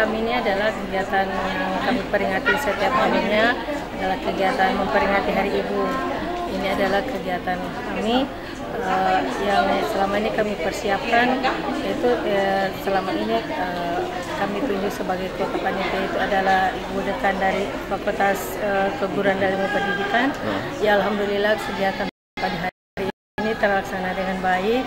Kami ini adalah kegiatan yang kami peringati setiap tahunnya, adalah kegiatan memperingati Hari Ibu. Ini adalah kegiatan kami yang selama ini kami persiapkan, yaitu selama ini kami tunjuk sebagai ketua panitia itu adalah Ibu Dekan dari Fakultas Keguruan dan Ilmu Pendidikan. Ya, alhamdulillah kegiatan pada hari ini terlaksana dengan baik.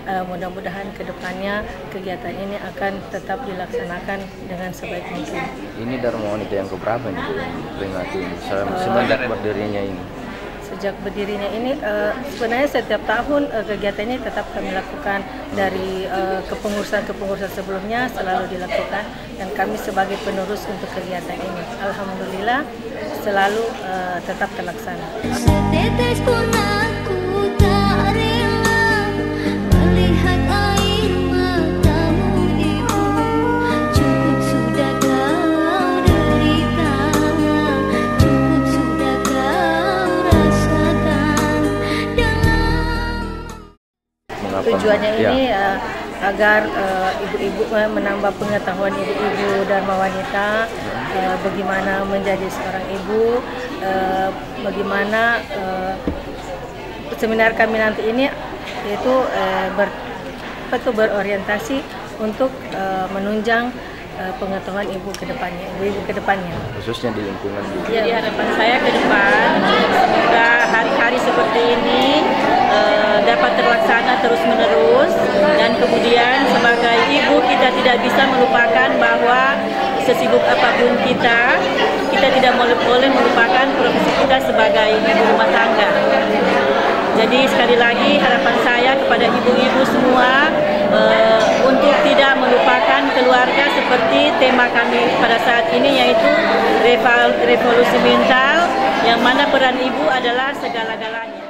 Mudah-mudahan ke depannya kegiatan ini akan tetap dilaksanakan dengan sebaik mungkin. Ini Dharma Wanita yang keberapa nih peringati ini? Semenjak berdirinya ini? Sejak berdirinya ini sebenarnya setiap tahun kegiatan ini tetap kami lakukan dari kepengurusan sebelumnya selalu dilakukan, dan kami sebagai penerus untuk kegiatan ini. Alhamdulillah selalu tetap terlaksana. Setetes pun aku tak rela melihat air matamu Ibu. Cukup sudah kau derita, cukup sudah kau rasakan dalam. Tujuannya ini agar ibu-ibu menambah pengetahuan ibu-ibu Dharma Wanita, bagaimana menjadi seorang ibu, bagaimana seminar kami nanti ini yaitu berorientasi untuk menunjang pengetahuan ibu ke depannya, ibu-ibu ke depannya. Khususnya di lingkungan. Jadi harapan saya ke depan, semoga hari-hari seperti ini dapat terlaksana terus-menerus, dan kemudian sebagai ibu kita tidak bisa melupakan bahwa sesibuk apapun kita tidak boleh melupakan profesi kita sebagai ibu rumah tangga. Jadi sekali lagi harapan saya kepada ibu-ibu semua untuk tidak melupakan keluarga seperti tema kami pada saat ini, yaitu revolusi mental, yang mana peran ibu adalah segala-galanya.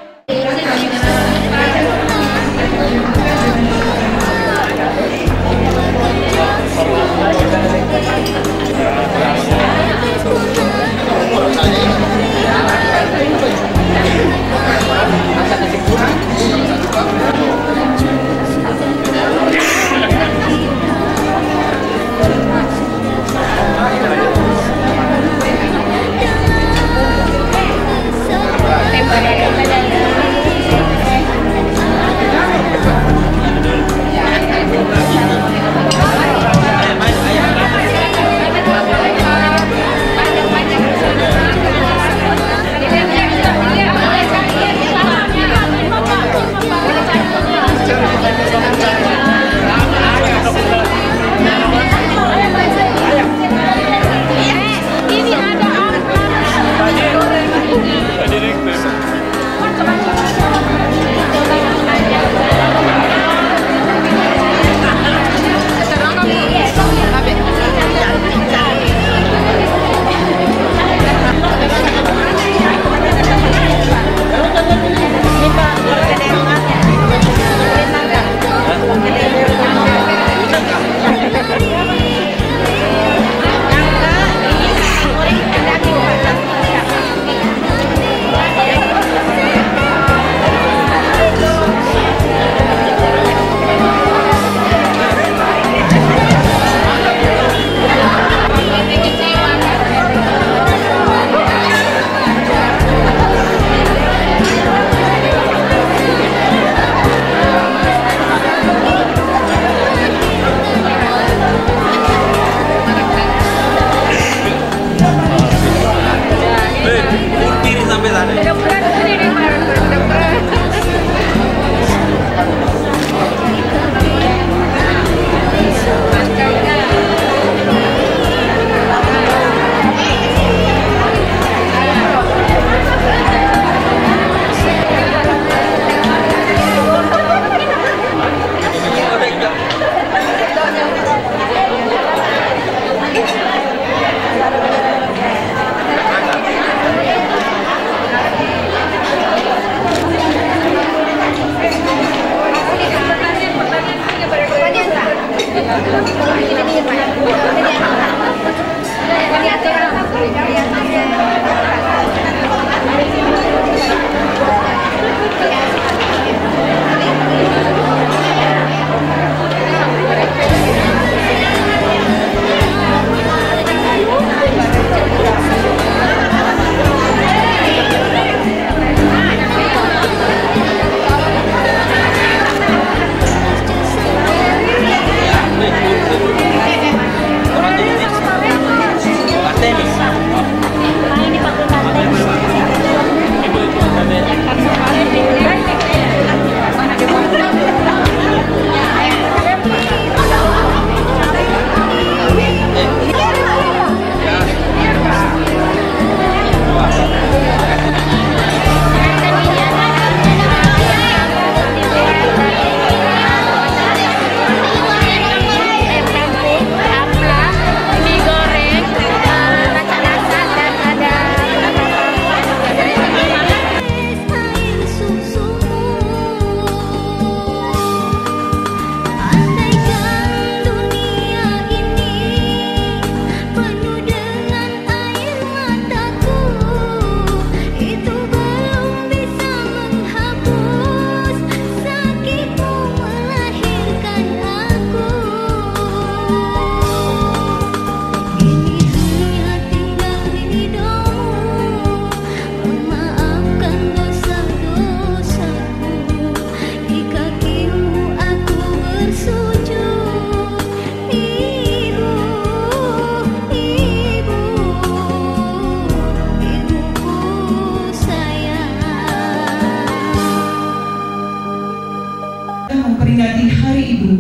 memperingati Hari Ibu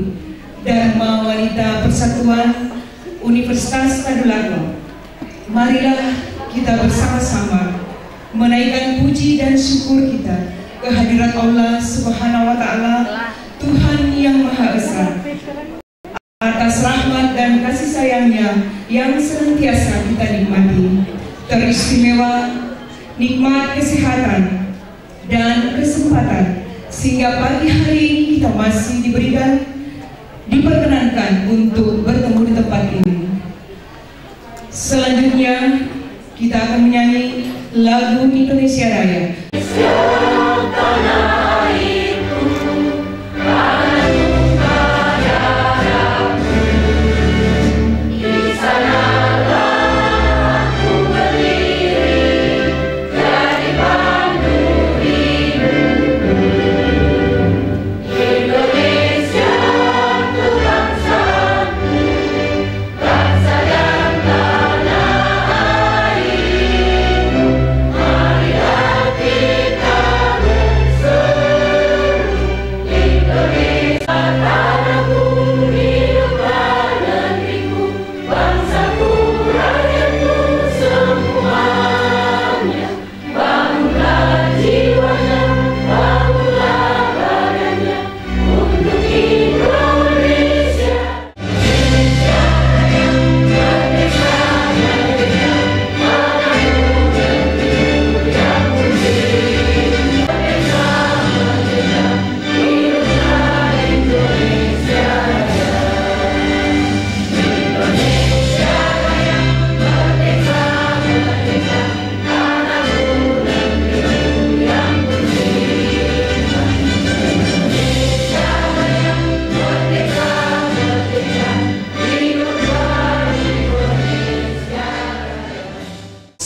Dharma Wanita Persatuan Universitas Tadulako. Marilah kita bersama-sama menaikkan puji dan syukur kita kehadirat Allah Subhanahu wa Ta'ala, Tuhan yang Maha Esa, atas rahmat dan kasih sayangnya yang senantiasa kita nikmati. Teristimewa nikmat kesehatan dan kesempatan sehingga pagi hari ini kita masih diperkenankan untuk bertemu di tempat ini. Selanjutnya kita akan menyanyi lagu Indonesia Raya.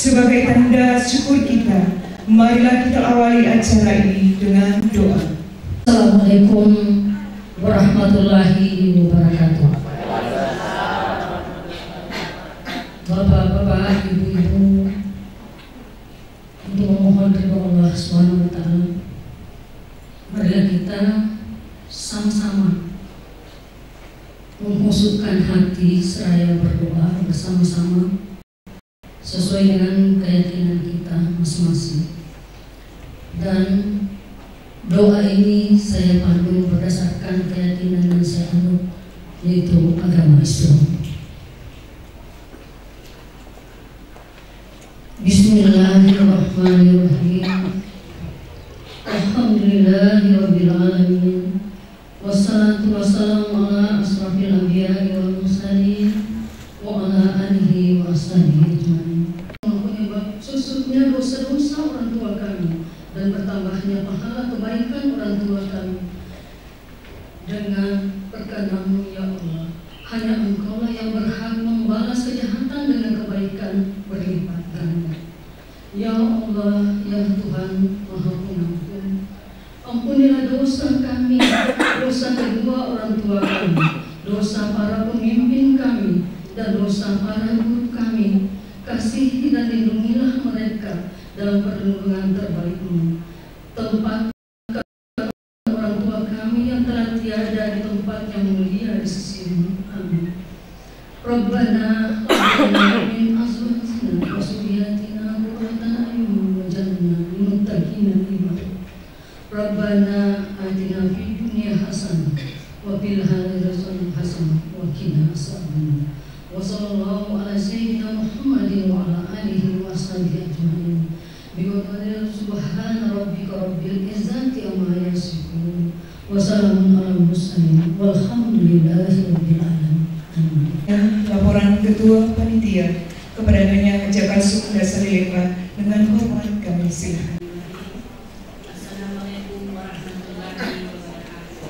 Sebagai tanda syukur kita, marilah kita awali acara ini dengan doa. Assalamualaikum warahmatullahi wabarakatuh. Bapak-bapak, ibu-ibu, untuk memohon ridho Allah Subhanahu wa Ta'ala, marilah kita sama-sama mengkhusyukkan hati seraya berdoa bersama-sama sesuai dengan keyakinan kita masing-masing. Dan doa ini saya pandu berdasarkan keyakinan yang saya anut, yaitu agama Islam. Bismillahirrahmanirrahim. Alhamdulillahirabbil alamin. Wassalatu wassalamu ala asrofil anbiya'i wal mursalin wa ala alihi wa ashabihi ajmain. Susutnya dosa-dosa orang tua kami dan bertambahnya pahala kebaikan orang tua kami dengan berkenan-Mu ya Allah. Hanya Engkaulah yang berhak membalas kejahatan dengan kebaikan berlipat ganda. Ya Allah, ya Tuhan Maha Pengampun, ampunilah dosa kami, dosa kedua orang tua kami, dosa para pemimpin kami, dan dosa para guru kami. Kasihi dan lindungilah mereka dalam perlindungan terbaik-Mu. Tempat orang tua kami yang telah tiada di tempat yang mulia di sisi-Mu. Amin. Rabbana min azwajina wa zurriyyatina qurrata a'yun waj'alna lil muttaqina imama. Rabbana atina fid dunya hasanah wa fil akhirati hasanah wa qina adzabannar. Wa sallallahu ala sayyidina Muhammadin wa ala alihi wa sahbihi ajma'in. Biqadri subhana rabbika rabbil izzati amma yasifun. Wa salamun alal mursalin walhamdulillahi rabbil alamin. Laporan Ketua Panitia kepada Nyonya Jaka Sukda Salilekwa dengan hormat kami silakan. Assalamualaikum warahmatullahi wabarakatuh.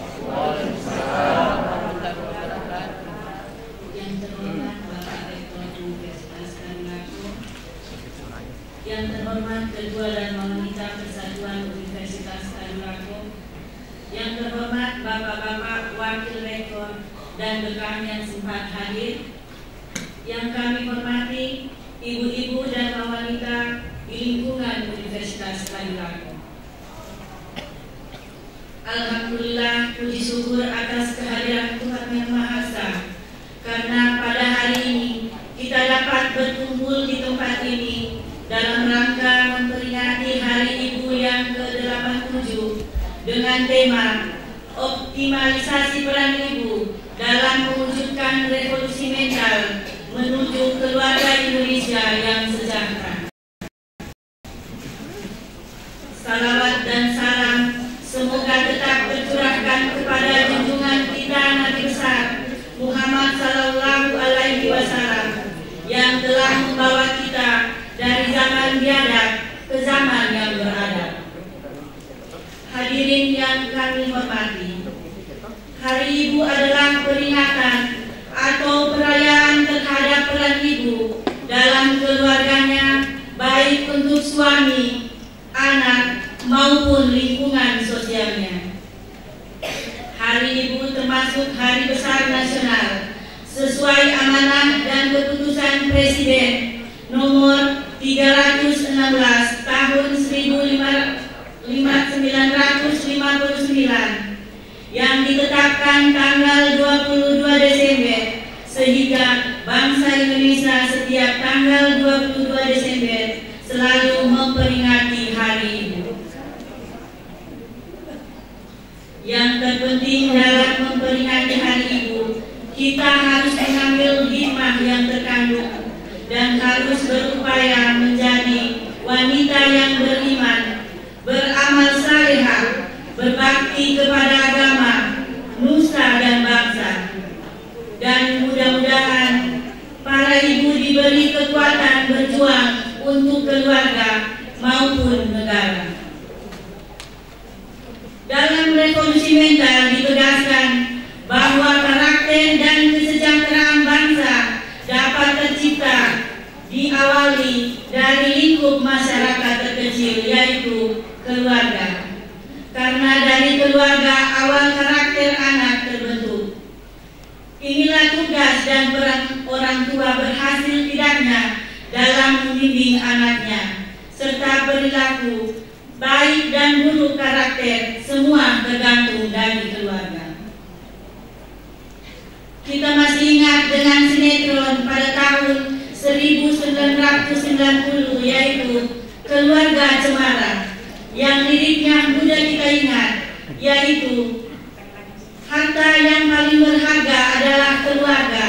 Yang terhormat Bapak Rektor Universitas Tadulako, yang terhormat Ketua Dharma Wanita Persatuan Universitas Tadulako, yang terhormat Bapak-bapak Wakil Rektor dan dekan yang sempat hadir, yang kami hormati ibu-ibu dan wanita di lingkungan Universitas Tadulako. Alhamdulillah, puji syukur atas kehadiran Tuhan Yang Maha Esa, karena pada hari ini kita dapat berkumpul di tempat ini dalam rangka memperingati Hari Ibu yang ke-87 dengan tema optimalisasi peran ibu dalam mewujudkan revolusi mental menuju keluarga Indonesia yang sejahtera. Salawat dan salam semoga tetap tercurahkan kepada junjungan kita Nabi besar Muhammad Sallallahu Alaihi Wasallam yang telah membawa kita dari zaman biadab ke zaman yang beradab. Hadirin yang kami hormati, Hari Ibu adalah peringatan atau perayaan terhadap peran ibu dalam keluarganya, baik untuk suami, anak, maupun lingkungan sosialnya. Hari Ibu termasuk hari besar nasional sesuai amanah dan keputusan Presiden nomor 316 tahun 1959 yang ditetapkan tanggal 22 Desember, sehingga bangsa Indonesia setiap tanggal 22 Desember selalu memperingati Hari Ibu. Yang terpenting dalam memperingati Hari Ibu, kita harus mengambil hikmah yang terkandung dan harus berupaya menjadi wanita yang beriman, beramal salehah, berbakti kepada agama, nusa dan bangsa. Dan mudah-mudahan para ibu diberi kekuatan berjuang untuk keluarga maupun negara. Dalam revolusi mental ditegaskan bahwa karakter dan kesejahteraan bangsa dapat tercipta diawali dari lingkup masyarakat terkecil, yaitu keluarga. Karena dari keluarga awal karakter anak terbentuk. Inilah tugas dan peran orang tua berhasil tidaknya dalam membimbing anaknya, serta perilaku baik dan buruk karakter, semua tergantung dari keluarga. Kita masih ingat dengan sinetron pada tahun 1990, yaitu Keluarga Cemara, yang liriknya mudah kita ingat, yaitu harta yang paling berharga adalah keluarga,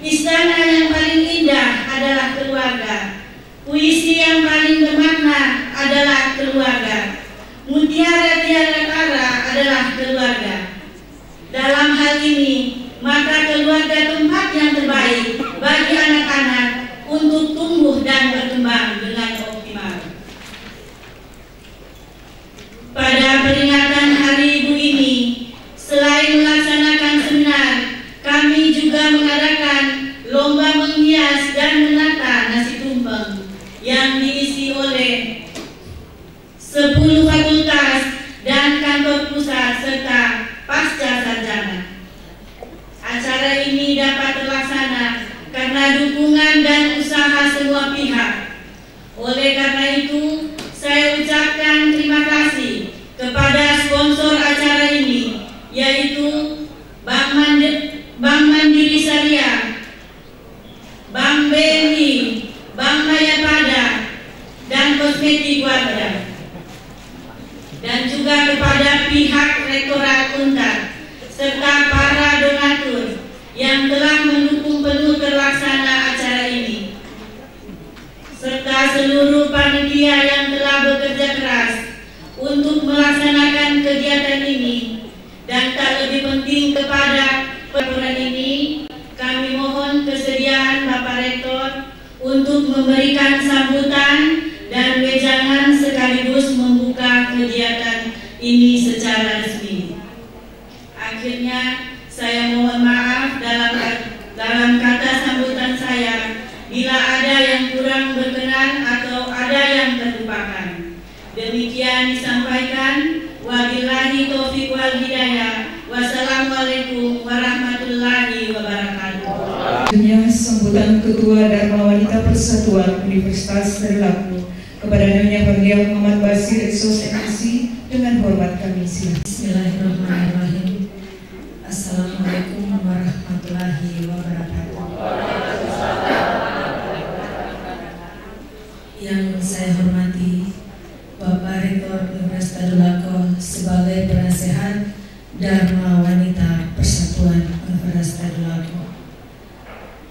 istana yang paling indah adalah keluarga, puisi yang paling bermakna adalah keluarga, mutiara tiara kara adalah keluarga. Dalam hal ini, maka keluarga tempat yang terbaik bagi anak-anak untuk tumbuh dan berkembang dengan optimal. Pada peringatan Hari Ibu ini, selain melaksanakan seminar, kami juga mengadakan lomba menghias dan menata nasi tumpeng yang diisi oleh 10 fakultas dan kantor pusat serta pasca sarjana. Acara ini dapat terlaksana karena dukungan dan usaha semua pihak. Oleh karena itu, saya ucapkan terima kasih kepada sponsor acara ini, yaitu Bank Mandiri Syariah, Bank BNI, Bank Mayapada, dan Kosmetik Wardah, dan juga kepada pihak Rektorat Untar serta para donatur yang telah mendukung penuh terlaksana acara ini, serta seluruh panitia yang telah bekerja keras untuk melaksanakan kegiatan ini. Dan tak lebih penting kepada peraturan ini, kami mohon kesediaan Bapak Rektor untuk memberikan sambutan dan wejangan sekaligus membuka kegiatan ini secara resmi. Akhirnya, saya mohon maaf dalam kata sambutan saya bila ada yang kurang berkenan atau ada yang terlupakan. Demikian disampaikan. Wabillahi taufiq wal hidayah. Wassalamualaikum warahmatullahi wabarakatuh. Sambutan Ketua Dharma Wanita Persatuan Universitas Trisakti kepada Nyonya Fathia Muhammad Basir, Eksos MSc, dengan hormat kami silakan. Bismillahirrahmanirrahim. Dharma Wanita Persatuan Universitas Tadulako.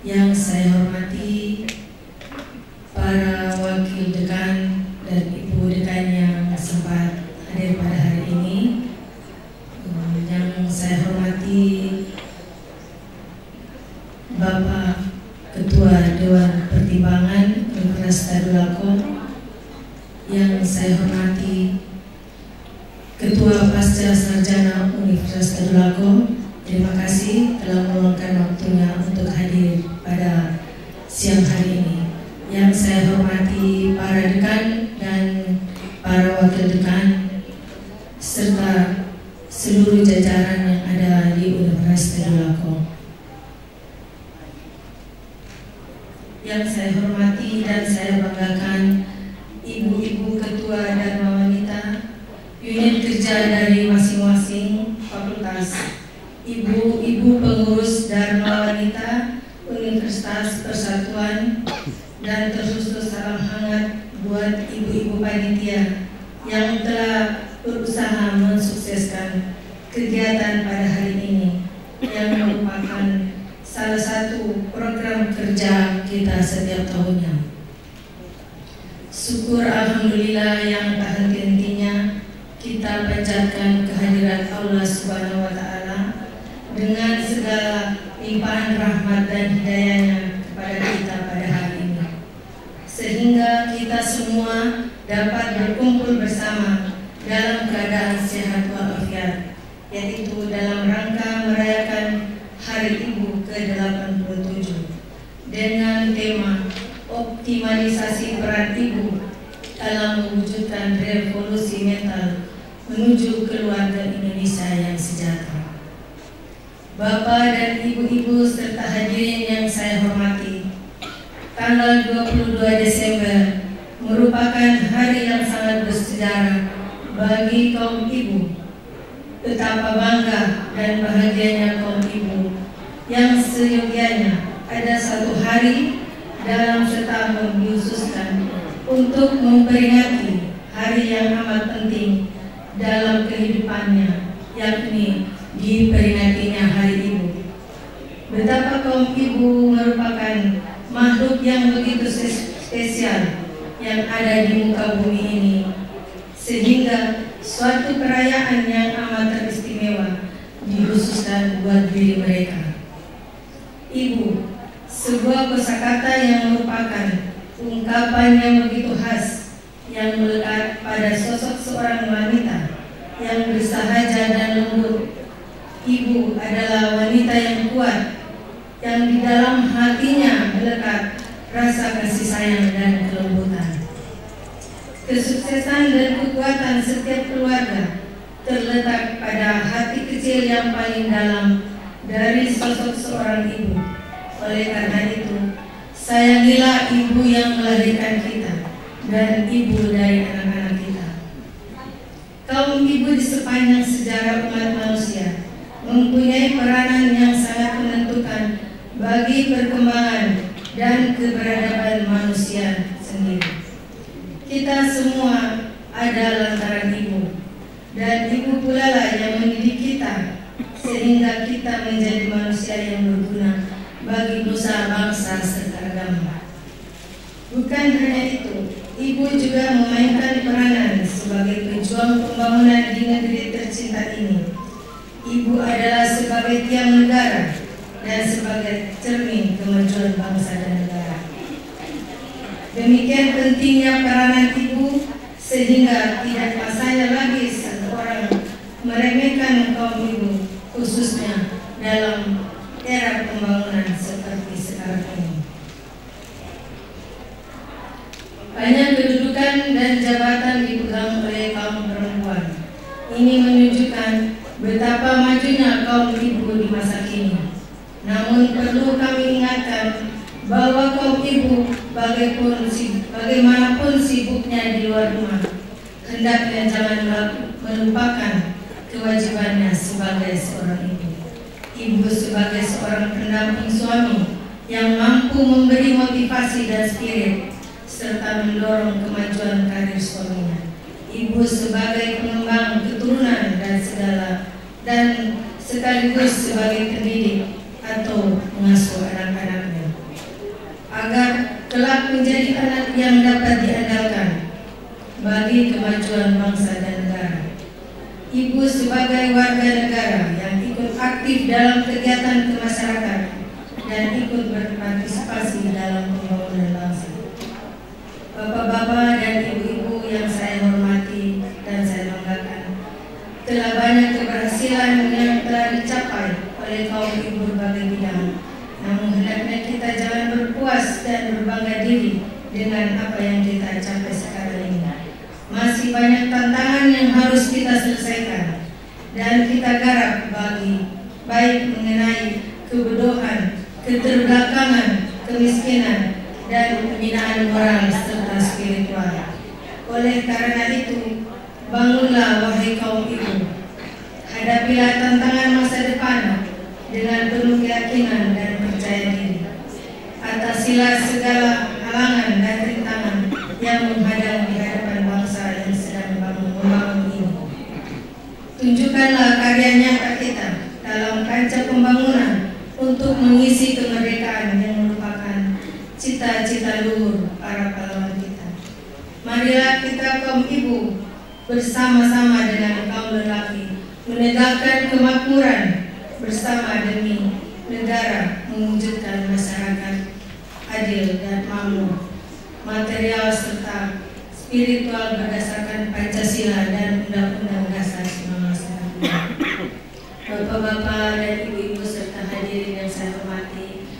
Yang saya hormati para wakil dekan dan ibu dekan yang sempat hadir pada hari ini. Yang saya hormati Bapak Ketua Dewan Pertimbangan Universitas Tadulako. Yang saya hormati Ketua Pasca Sarjana Universitas Tadulako, terima kasih telah meluangkan waktunya untuk hadir pada siang hari ini. Yang saya hormati para dekan dan para wakil dekan serta seluruh jajaran yang ada di Universitas Tadulako. Yang saya hormati dan saya banggakan ibu-ibu ketua Dharma Wanita, unit kerja dari masing-masing fakultas, ibu-ibu pengurus Dharma Wanita Universitas Persatuan, dan terkhusus salam hangat buat ibu-ibu panitia yang telah berusaha mensukseskan kegiatan pada hari ini yang merupakan salah satu program kerja kita setiap tahunnya. Syukur alhamdulillah yang tak henti-hentinya kita panjatkan kehadirat Allah Subhanahu wa taala dengan segala limpahan rahmat dan hidayahnya kepada kita pada hari ini, sehingga kita semua dapat berkumpul bersama dalam keadaan sehat walafiat, yaitu dalam rangka merayakan Hari Ibu ke-87 dengan tema optimalisasi peran ibu dalam mewujudkan revolusi mental menuju keluarga Indonesia yang sejahtera. Bapak dan ibu-ibu serta hadirin yang saya hormati, tanggal 22 Desember merupakan hari yang sangat bersejarah bagi kaum ibu. Betapa bangga dan bahagianya kaum ibu yang seyogianya ada satu hari dalam setahun dikhususkan untuk memperingati hari yang amat penting dalam kehidupannya, yakni diperingatinya Hari Ibu. Betapa kaum ibu merupakan makhluk yang begitu spesial yang ada di muka bumi ini, sehingga suatu perayaan yang amat teristimewa dikhususkan buat diri mereka. Ibu, sebuah kosakata yang merupakan ungkapan yang begitu khas yang melekat pada sosok seorang wanita yang bersahaja dan lembut. Ibu adalah wanita yang kuat, yang di dalam hatinya melekat rasa kasih sayang dan kelembutan. Kesuksesan dan kekuatan setiap keluarga terletak pada hati kecil yang paling dalam dari sosok seorang ibu. Oleh karena itu, sayangilah ibu yang melahirkan kita dan ibu dari anak-anak kita. Kaum ibu di sepanjang sejarah umat manusia mempunyai peranan yang sangat menentukan bagi perkembangan dan keberadaban manusia sendiri. Kita semua ada lantaran ibu, dan ibu pula lah yang mendidik kita sehingga kita menjadi manusia yang berguna bagi nusa bangsa serta agama. Bukan hanya itu, ibu juga memainkan peranan sebagai pejuang pembangunan di negeri tercinta ini. Ibu adalah sebagai tiang negara dan sebagai cermin kemajuan bangsa dan negara. Demikian pentingnya peranan ibu sehingga tidak masanya lagi seseorang meremehkan kaum ibu, khususnya dalam era pembangunan seperti sekarang ini. Banyak kedudukan dan jabatan dipegang oleh kaum perempuan. Ini menunjukkan betapa majunya kaum ibu di masa kini. Namun perlu kami ingatkan bahwa kaum ibu bagaimanapun sibuknya di luar rumah, hendaknya jangan melupakan kewajibannya sebagai seorang ibu. Ibu sebagai seorang pendamping suami yang mampu memberi motivasi dan spirit serta mendorong kemajuan karir suaminya. Ibu sebagai pengembang keturunan dan sekaligus sebagai pendidik atau mengasuh anak-anaknya, agar kelak menjadi anak yang dapat diandalkan bagi kemajuan bangsa dan negara. Ibu sebagai warga negara yang ikut aktif dalam kegiatan kemasyarakatan dan ikut berpartisipasi dalam pembangunan bangsa. Bapak-bapak dan ibu-ibu yang saya hormati dan saya banggakan, telah banyak keberhasilan yang telah dicapai oleh kaum ibu berbagai bidang. Namun hendaknya kita jangan berpuas dan berbangga diri dengan apa yang kita capai sekarang ini. Masih banyak tantangan yang harus kita selesaikan dan kita garap baik mengenai kebodohan, keterbelakangan, kemiskinan, dan pembinaan moral serta spiritual. Oleh karena itu, bangunlah wahai kaum ibu, hadapilah tantangan masa depan dengan penuh keyakinan dan percaya diri. Atasilah segala halangan dan rintangan yang menghadang di hadapan bangsa yang sedang membangun ini. Tunjukkanlah karya nyata kita dalam kancah pembangunan untuk mengisi kemerdekaan yang merupakan cita-cita luhur para pahlawan kita. Marilah kita kaum ibu bersama-sama dengan kaum lelaki menegakkan kemakmuran bersama demi negara, mewujudkan masyarakat adil dan makmur, material serta spiritual berdasarkan Pancasila dan Undang-Undang Dasar 1945. Bapak-bapak dan ibu-ibu serta hadirin yang saya hormati,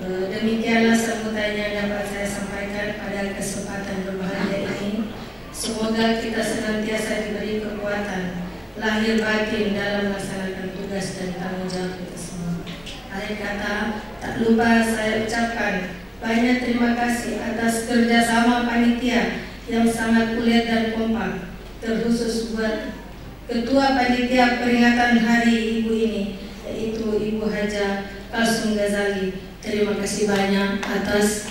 demikianlah sambutan yang dapat saya sampaikan pada kesempatan berbahagia ini. Semoga kita senantiasa diberi kekuatan lahir batin dalam melaksanakan tugas dan tanggung jawab kita semua. Akhir kata, tak lupa saya ucapkan banyak terima kasih atas kerjasama panitia yang sangat kuat dan kompak, terkhusus buat Ketua Panitia Peringatan Hari Ibu ini, yaitu Ibu Haja Kalsum Ghazali. Terima kasih banyak atas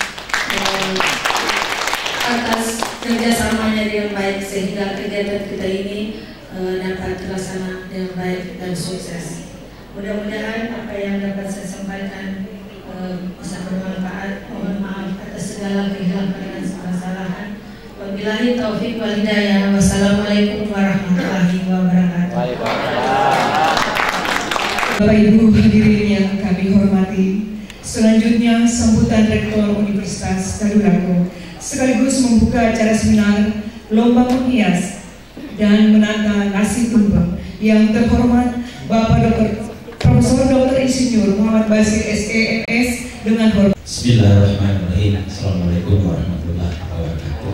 kerjasamanya dengan baik sehingga kegiatan kita ini dapat terlaksana dengan baik dan sukses. Mudah-mudahan apa yang dapat saya sampaikan bisa bermanfaat. Mohon maaf atas segala kehilafan dan kesalahan. Wabillahi taufiq wal hidayah. Wassalamualaikum warahmatullahi wabarakatuh. Bapak Ibu hadirin yang kami hormati, selanjutnya sambutan Rektor Universitas Tadulako sekaligus membuka acara seminar lomba menghias dan menata nasi tumpeng yang terhormat Bapak Profesor Dr. Insinyur Muhammad Basir SEMS dengan hormat. Bismillahirrahmanirrahim. Assalamualaikum warahmatullahi wabarakatuh.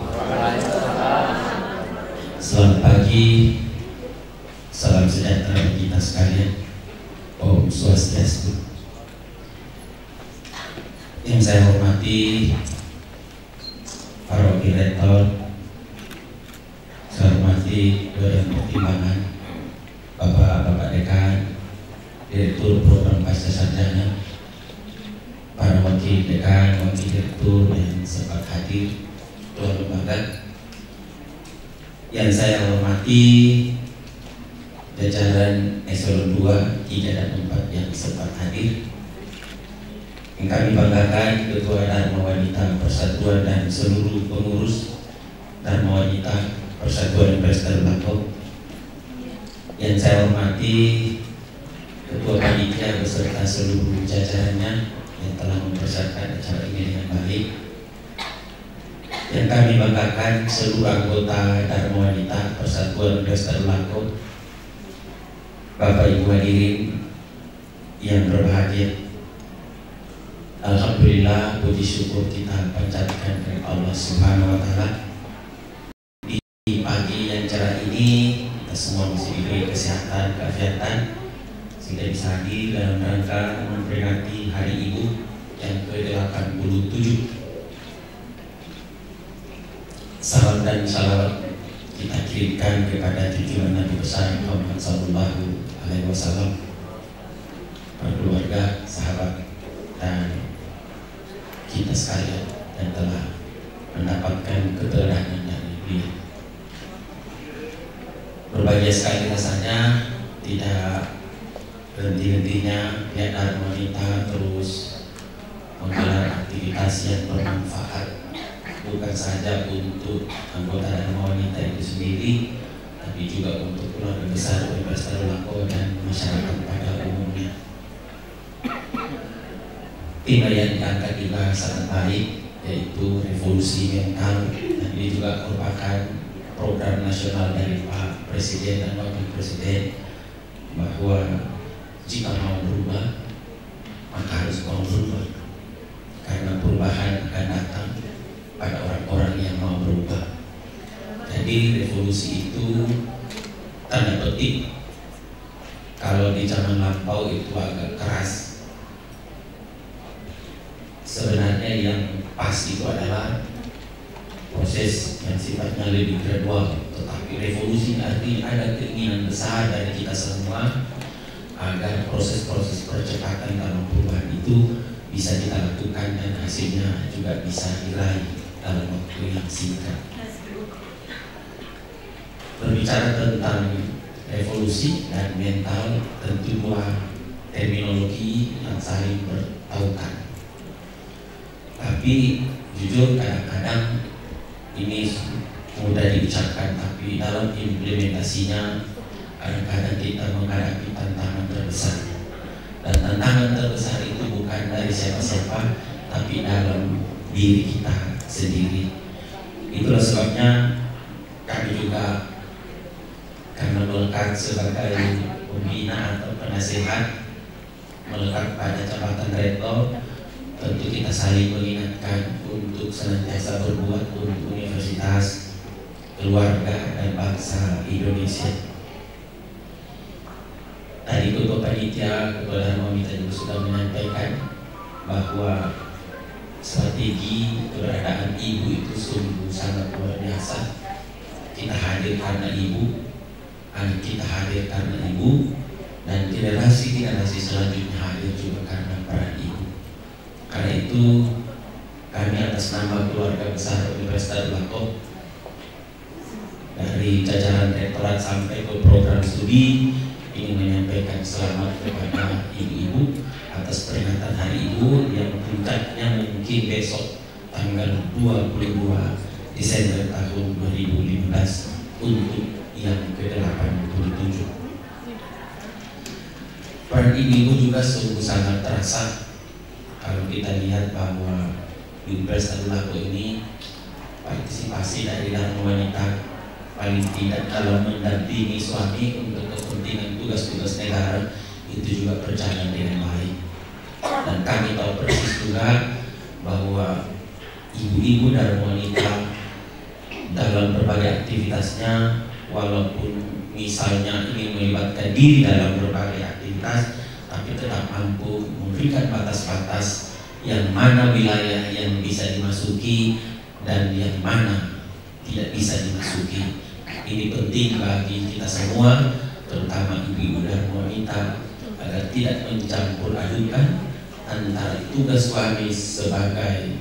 Selamat pagi, salam sejahtera bagi kita sekalian. Om Swastiastu. Yang saya hormati para wakil rektor, saya hormati Dewan Pertimbangan, Bapak-Bapak Dekan, Direktur Program Pasca Sarjana, para wakil dekan, wakil direktur yang sempat hadir, Tuan Lembaga. Yang saya hormati jajaran eselon 2, 3 dan 4 yang sempat hadir. Yang kami banggakan Ketua Dharma Wanita Persatuan dan seluruh pengurus Dharma Wanita Persatuan Universitas Tadulako. Yang saya hormati Ketua Panitia beserta seluruh jajarannya yang telah mempersiapkan acara ini dengan baik. Yang kami banggakan seluruh anggota Dharma Wanita Persatuan Universitas Tadulako, Bapak Ibu hadirin yang berbahagia. Alhamdulillah, puji syukur kita panjatkan kepada Allah Subhanahu wa Ta'ala. Di pagi yang cerah ini kita semua mesti diberi kesehatan, keafiatan sehingga bisa hadir dalam rangka memperingati Hari Ibu yang ke-87. Salam dan salawat kita kirimkan kepada junjungan Nabi besar Muhammad Sallallahu Alaihi Wasallam, para keluarga, sahabat, dan kita sekalian yang telah mendapatkan keteladanan dari beliau. Berbahagia sekali rasanya tidak henti-hentinya pihak Dharma Wanita terus menggelar aktivitas yang bermanfaat, bukan saja untuk anggota Dharma Wanita itu sendiri, tapi juga untuk keluarga besar Universitas Tadulako dan masyarakat pada umumnya. Tema yang diangkat juga sangat baik, yaitu revolusi mental, dan ini juga merupakan program nasional dari Pak Presiden dan Wakil Presiden, bahwa jika mau berubah maka harus mau berubah, karena perubahan akan datang pada orang-orang yang mau berubah. Jadi revolusi itu tanda petik, kalau di zaman lampau itu agak keras. Sebenarnya yang pas itu adalah proses yang sifatnya lebih gradual, tetapi revolusi artinya ada keinginan besar dari kita semua agar proses-proses percepatan dalam perubahan itu bisa kita lakukan dan hasilnya juga bisa diraih dalam waktu yang singkat. Berbicara tentang revolusi dan mental tentu dua terminologi yang saling bertautan. Tapi jujur kadang-kadang ini mudah diucapkan, tapi dalam implementasinya kadang-kadang kita menghadapi tantangan terbesar. Dan tantangan terbesar itu bukan dari siapa-siapa, tapi dalam diri kita sendiri. Itulah sebabnya kami juga karena melekat sebagai pembina atau penasehat, melekat pada jabatan rektor, tentu kita saling mengingatkan untuk senantiasa berbuat untuk universitas, keluarga, dan bangsa Indonesia. Tadi Ketua Panitia, Ketua Dharma Wanita juga sudah menyampaikan bahwa strategi keberadaan ibu itu sungguh sangat luar biasa. Kita hadir karena ibu, anak kita hadir karena ibu, dan generasi-generasi selanjutnya hadir juga karena peran ibu. Karena itu kami atas nama keluarga besar Universitas Tadulako, dari jajaran rektorat sampai ke program studi, ingin menyampaikan selamat kepada ibu-ibu atas peringatan Hari Ibu yang puncaknya mungkin besok tanggal 22 Desember tahun 2015 untuk yang ke-87. Peran ibu juga sungguh sangat terasa kalau kita lihat bahwa Universitas Tadulako ini partisipasi dari Dharma Wanita paling tidak dalam mendampingi suami untuk kepentingan tugas-tugas negara itu juga berjalan dengan baik. Dan kami tahu persis juga bahwa ibu-ibu Dharma Wanita dalam berbagai aktivitasnya, walaupun misalnya ingin melibatkan diri dalam berbagai aktivitas, tapi tetap mampu memberikan batas-batas yang mana wilayah yang bisa dimasuki dan yang mana tidak bisa dimasuki. Ini penting bagi kita semua, terutama ibu-ibu Dharma Wanita, agar tidak mencampur adukan antara tugas suami sebagai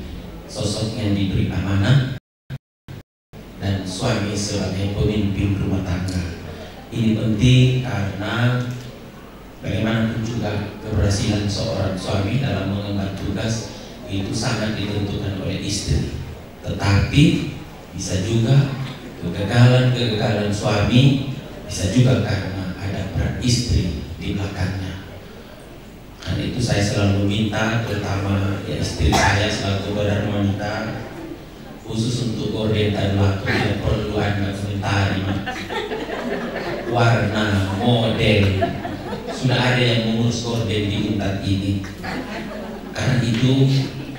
sosok yang diberi amanah dan suami sebagai pemimpin rumah tangga. Ini penting karena bagaimanapun juga keberhasilan seorang suami dalam mengemban tugas itu sangat ditentukan oleh istri. Tetapi bisa juga kegagalan suami bisa juga karena ada peran istri di belakangnya. Karena itu saya selalu minta, terutama ya istri saya selaku Dharma Wanita, khusus untuk gorden Tadulako yang perlu Anda komentari, warna, model, sudah ada yang mengurus gorden di Unpad ini. Karena itu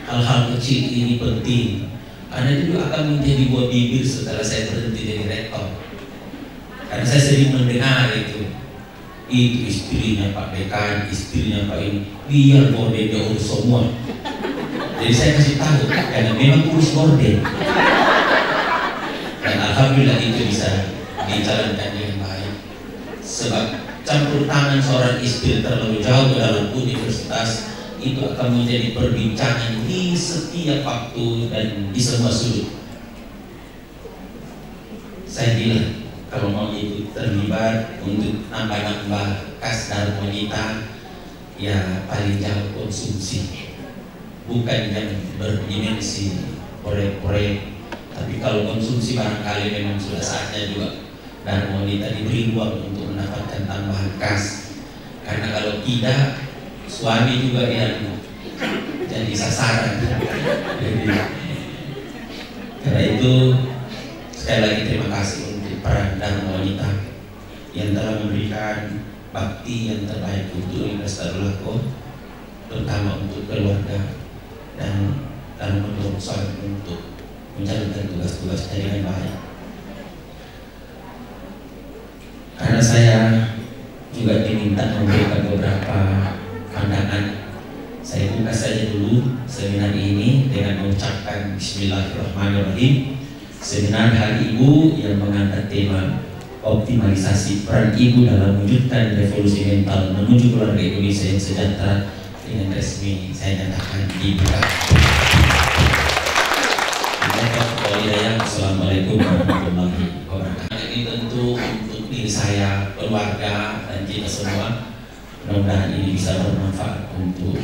hal-hal kecil ini penting. Karena itu akan menjadi buah bibir setelah saya berhenti jadi rektor. Karena saya sering mendengar itu istrinya Pak Dekan, istrinya Pak ini, biar gorden dia urus semua. Jadi saya kasih tahu, karena memang urus gorden. Dan alhamdulillah itu bisa dijalankan dengan baik. Sebab campur tangan seorang istri terlalu jauh ke dalam universitas itu akan menjadi perbincangan di setiap waktu dan di semua sudut. Saya bilang kalau mau ikut terlibat untuk nambah-nambah kas dan wanita, ya paling jauh konsumsi, bukan yang berdimensi proyek-proyek. Tapi kalau konsumsi barangkali memang sudah saatnya juga dan wanita diberi ruang untuk mendapatkan tambahan kas. Karena kalau tidak, suami juga yang jadi sasaran. Karena itu sekali lagi terima kasih untuk peran dan wanita yang telah memberikan bakti yang terbaik untuk Universitas Darul, terutama untuk keluarga dan dalam mendorong suami untuk menjalankan tugas-tugasnya dengan baik. Karena saya juga diminta memberikan beberapa pandangan, saya buka saja dulu seminar ini dengan mengucapkan Bismillahirrahmanirrahim. Seminar Hari Ibu yang mengangkat tema optimalisasi peran ibu dalam mewujudkan revolusi mental menuju keluarga Indonesia yang sejahtera dengan resmi saya nyatakan dibuka. Assalamualaikum warahmatullahi wabarakatuh. Ini tentu untuk diri saya, keluarga, dan kita semua. Mudah-mudahan ini bisa bermanfaat untuk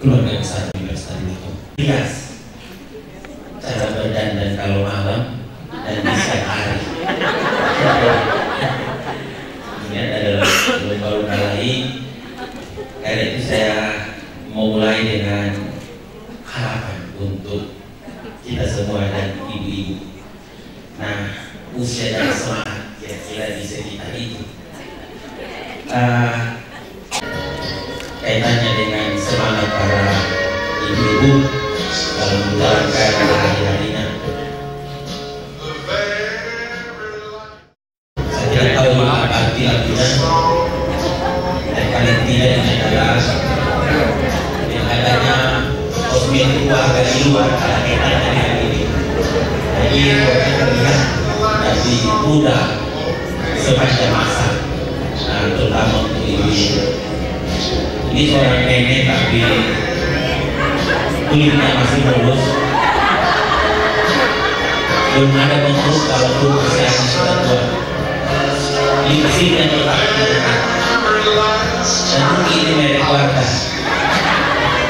keluarga besar Universitas Darul. Hias cara berdandan kalau malam dan di siang hari. Ini adalah lomba-lomba lain. Karena itu saya mau mulai dengan harapan untuk kita semua dan ibu-ibu. Nah, usia dan semangat kira-kira bisa kita itu kaitannya dengan semangat para ibu-ibu dalam menjalankan hari-harinya. Saya tidak tahu apa arti lagunya, dan paling tidak ini adalah yang adanya kosmetik keluarga di luar kaitannya dengan ini. Jadi kita terlihat dari muda sepanjang masa, nah, terutama untuk ibu-ibu. Ini seorang nenek tapi kulitnya masih mulus, belum ada bentuk walaupun usianya sudah tua. Lipstiknya tetap terlihat, dan mungkin ini merek keluarga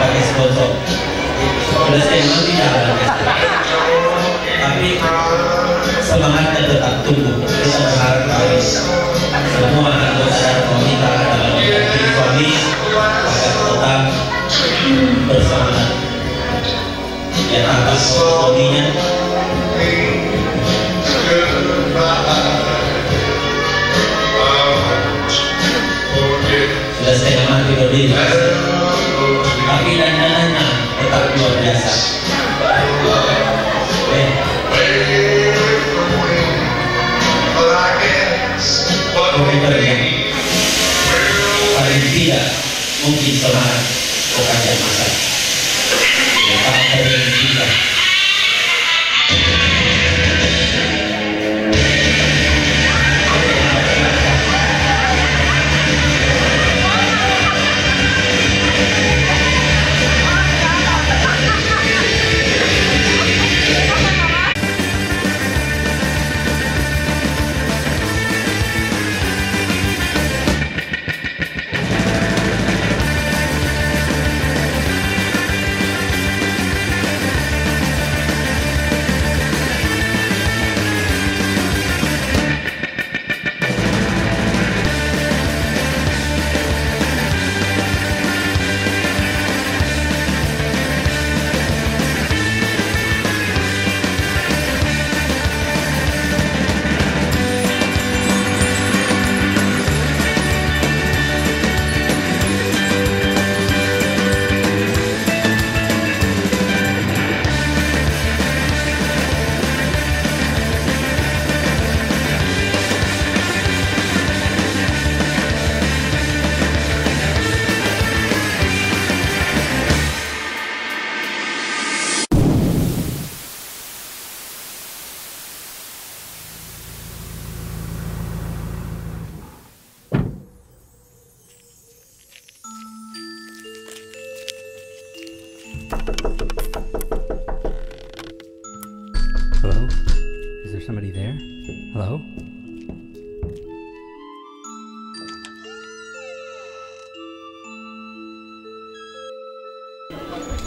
pakai sponsor. Sudah saya memang tidak ada tapi semangatnya tetap tumbuh. Kita berharap dari semua anggota dan wanita dalam menjadi suami agar tetap bersemangat. Ya, tambah suaminya sudah setengah mati berdiri, tapi dandanannya tetap luar biasa. Komentarnya paling tidak mungkin semangat kepada masa yang tak paling tidak.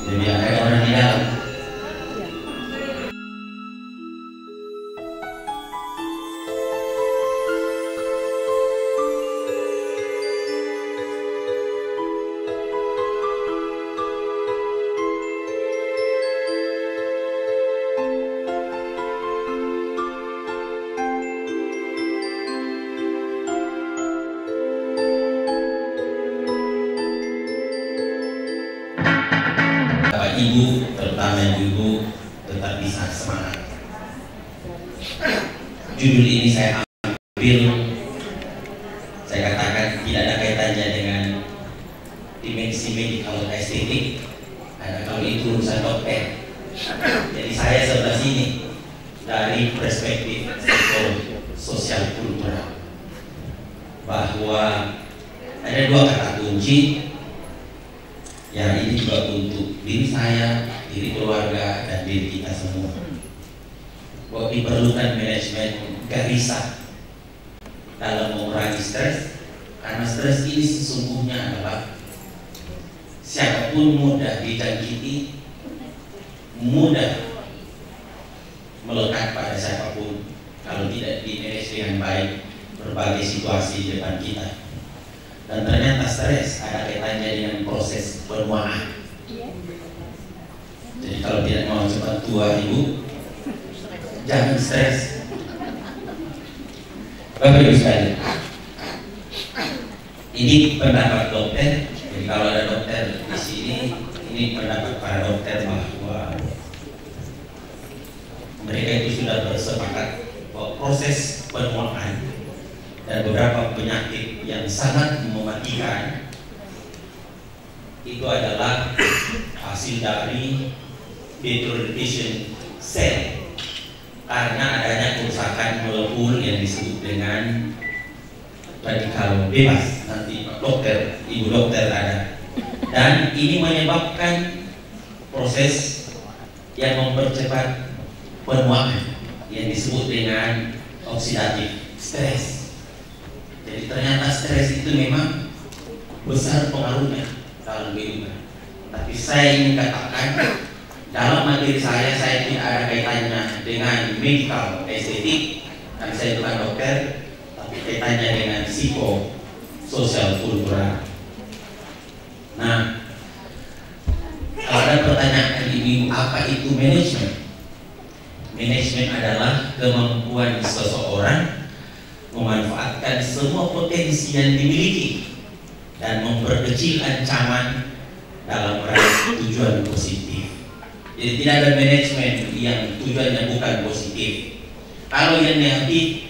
Jadi ada orang di dalam. Ibu, terutama ibu, tetap bisa semangat. Judul ini saya ambil, saya katakan tidak ada kaitannya dengan dimensi medikal estetik, karena kalau itu urusan dokter. Jadi saya sebelah sini dari perspektif sosial kultural, bahwa ada dua kata kunci. Ya, ini juga untuk diri saya, diri keluarga, dan diri kita semua. Bahwa diperlukan manajemen garisan dalam mengurangi stres, karena stres ini sesungguhnya adalah siapapun mudah dijangkiti, mudah melekat pada siapapun kalau tidak dimanage dengan baik berbagai situasi di depan kita. Dan ternyata stres ada kaitannya dengan proses penuaan. Jadi kalau tidak mau cepat tua ibu, jangan stres. Bapak Ibu sekalian, ini pendapat dokter. Jadi kalau ada dokter di sini, ini pendapat para dokter bahwa mereka itu sudah bersepakat bahwa proses penuaan dan beberapa penyakit yang sangat mematikan itu adalah hasil dari degradation sel karena adanya kerusakan molekul yang disebut dengan radikal bebas. Nanti Pak Dokter, Ibu Dokter ada, dan ini menyebabkan proses yang mempercepat penuaan yang disebut dengan oksidatif stres. Jadi ternyata stres itu memang besar pengaruhnya dalam kehidupan. Tapi saya ingin katakan dalam materi saya tidak ada kaitannya dengan medical estetik, karena saya bukan dokter, tapi kaitannya dengan psikososial kultural. Nah, kalau ada pertanyaan ibu, apa itu manajemen? Manajemen adalah kemampuan seseorang memanfaatkan semua potensi yang dimiliki dan memperkecil ancaman dalam meraih tujuan positif. Jadi tidak ada manajemen yang tujuannya bukan positif. Kalau yang negatif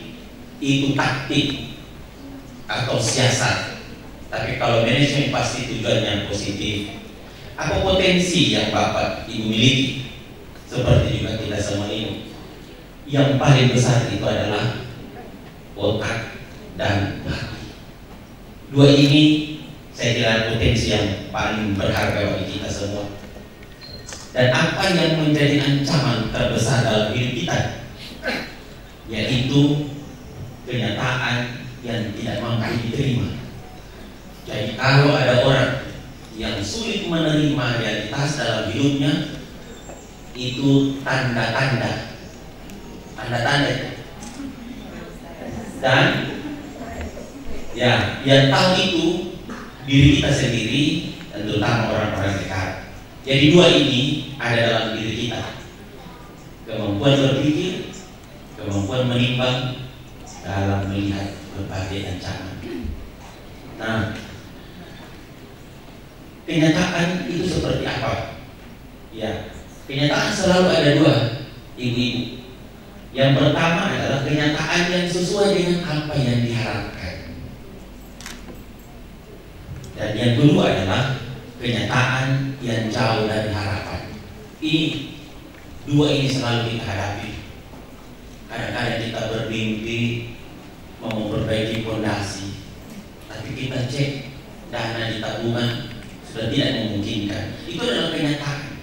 itu taktik atau siasat. Tapi kalau manajemen pasti tujuannya positif. Apa potensi yang Bapak Ibu miliki? Seperti juga kita semua ini. Yang paling besar itu adalah otak dan hati. Dua ini saya kira potensi yang paling berharga bagi kita semua. Dan apa yang menjadi ancaman terbesar dalam hidup kita, yaitu kenyataan yang tidak mampu diterima. Jadi kalau ada orang yang sulit menerima realitas dalam hidupnya, itu tanda-tanda. Dan ya, yang tahu itu diri kita sendiri dan terutama orang-orang dekat. Jadi dua ini ada dalam diri kita. Kemampuan berpikir, kemampuan menimbang dalam melihat berbagai ancaman. Nah, kenyataan itu seperti apa? Ya, kenyataan selalu ada dua, ibu-ibu. Yang pertama adalah kenyataan yang sesuai dengan apa yang diharapkan. Dan yang kedua adalah kenyataan yang jauh dari harapan. Ini dua ini selalu kita hadapi. Kadang-kadang kita bermimpi mau memperbaiki fondasi, tapi kita cek dana di tabungan sudah tidak memungkinkan. Itu adalah kenyataan.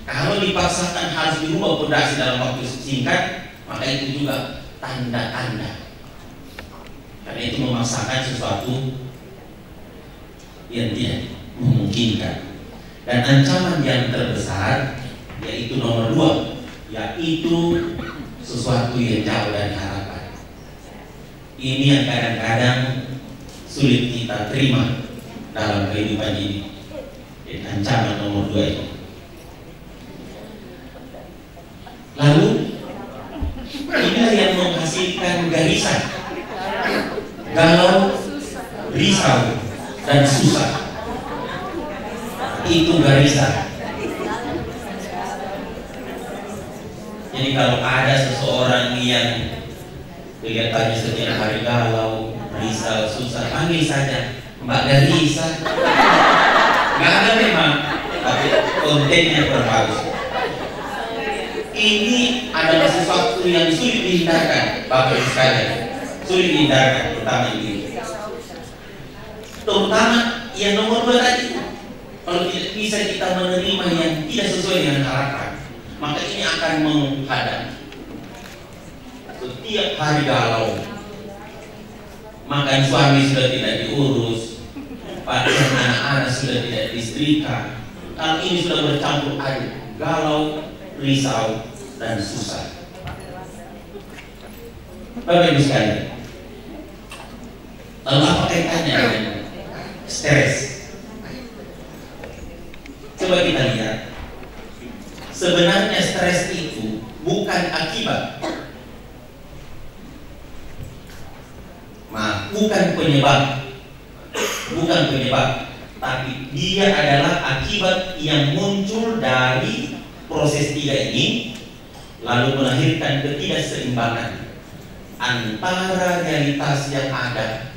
Kalau dipaksakan harus dirubah fondasi dalam waktu singkat, maka itu juga tanda-tanda. Karena itu memaksakan sesuatu yang tidak memungkinkan. Dan ancaman yang terbesar yaitu nomor 2, yaitu sesuatu yang jauh dari harapan. Ini yang kadang-kadang sulit kita terima dalam kehidupan ini. Jadi ancaman nomor 2 ini. Lalu inilah yang menghasilkan garisan, galau, risau, dan susah. Itu garisan. Jadi kalau ada seseorang yang kelihatannya setiap hari galau, risau, susah, panggil saja Mbak Garisa. Nggak ada memang, tapi kontennya berbagus. Ini adalah sesuatu yang sulit dihindarkan, Bapak Ibu sekalian. Sulit dihindarkan, terutama ini. Terutama yang nomor 2 tadi. Kalau tidak bisa kita menerima yang tidak sesuai dengan harapan, maka ini akan menghadang. Setiap hari galau, makan suami sudah tidak diurus, pakaian anak-anak sudah tidak disetrika. Kalau ini sudah bercampur air, galau, risau, dan susah. Bapak Ibu sekalian, lalu apa kaitannya dengan stres? Coba kita lihat. Sebenarnya stres itu bukan akibat, bukan penyebab, tapi dia adalah akibat yang muncul dari proses 3 ini, lalu melahirkan ketidakseimbangan antara realitas yang ada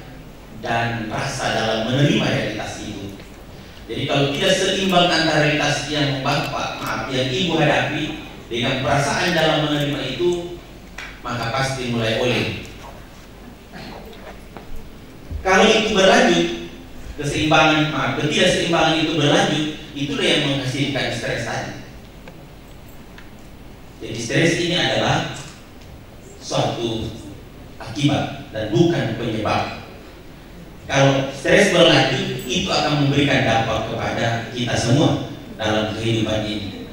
dan rasa dalam menerima realitas itu. Jadi kalau tidak seimbang antara realitas yang yang ibu hadapi dengan perasaan dalam menerima itu, maka pasti mulai oleng. Kalau itu berlanjut, ketidakseimbangan itu berlanjut, itulah yang menghasilkan stres tadi. Jadi stres ini adalah suatu akibat dan bukan penyebab. Kalau stres berlanjut, itu akan memberikan dampak kepada kita semua dalam kehidupan ini.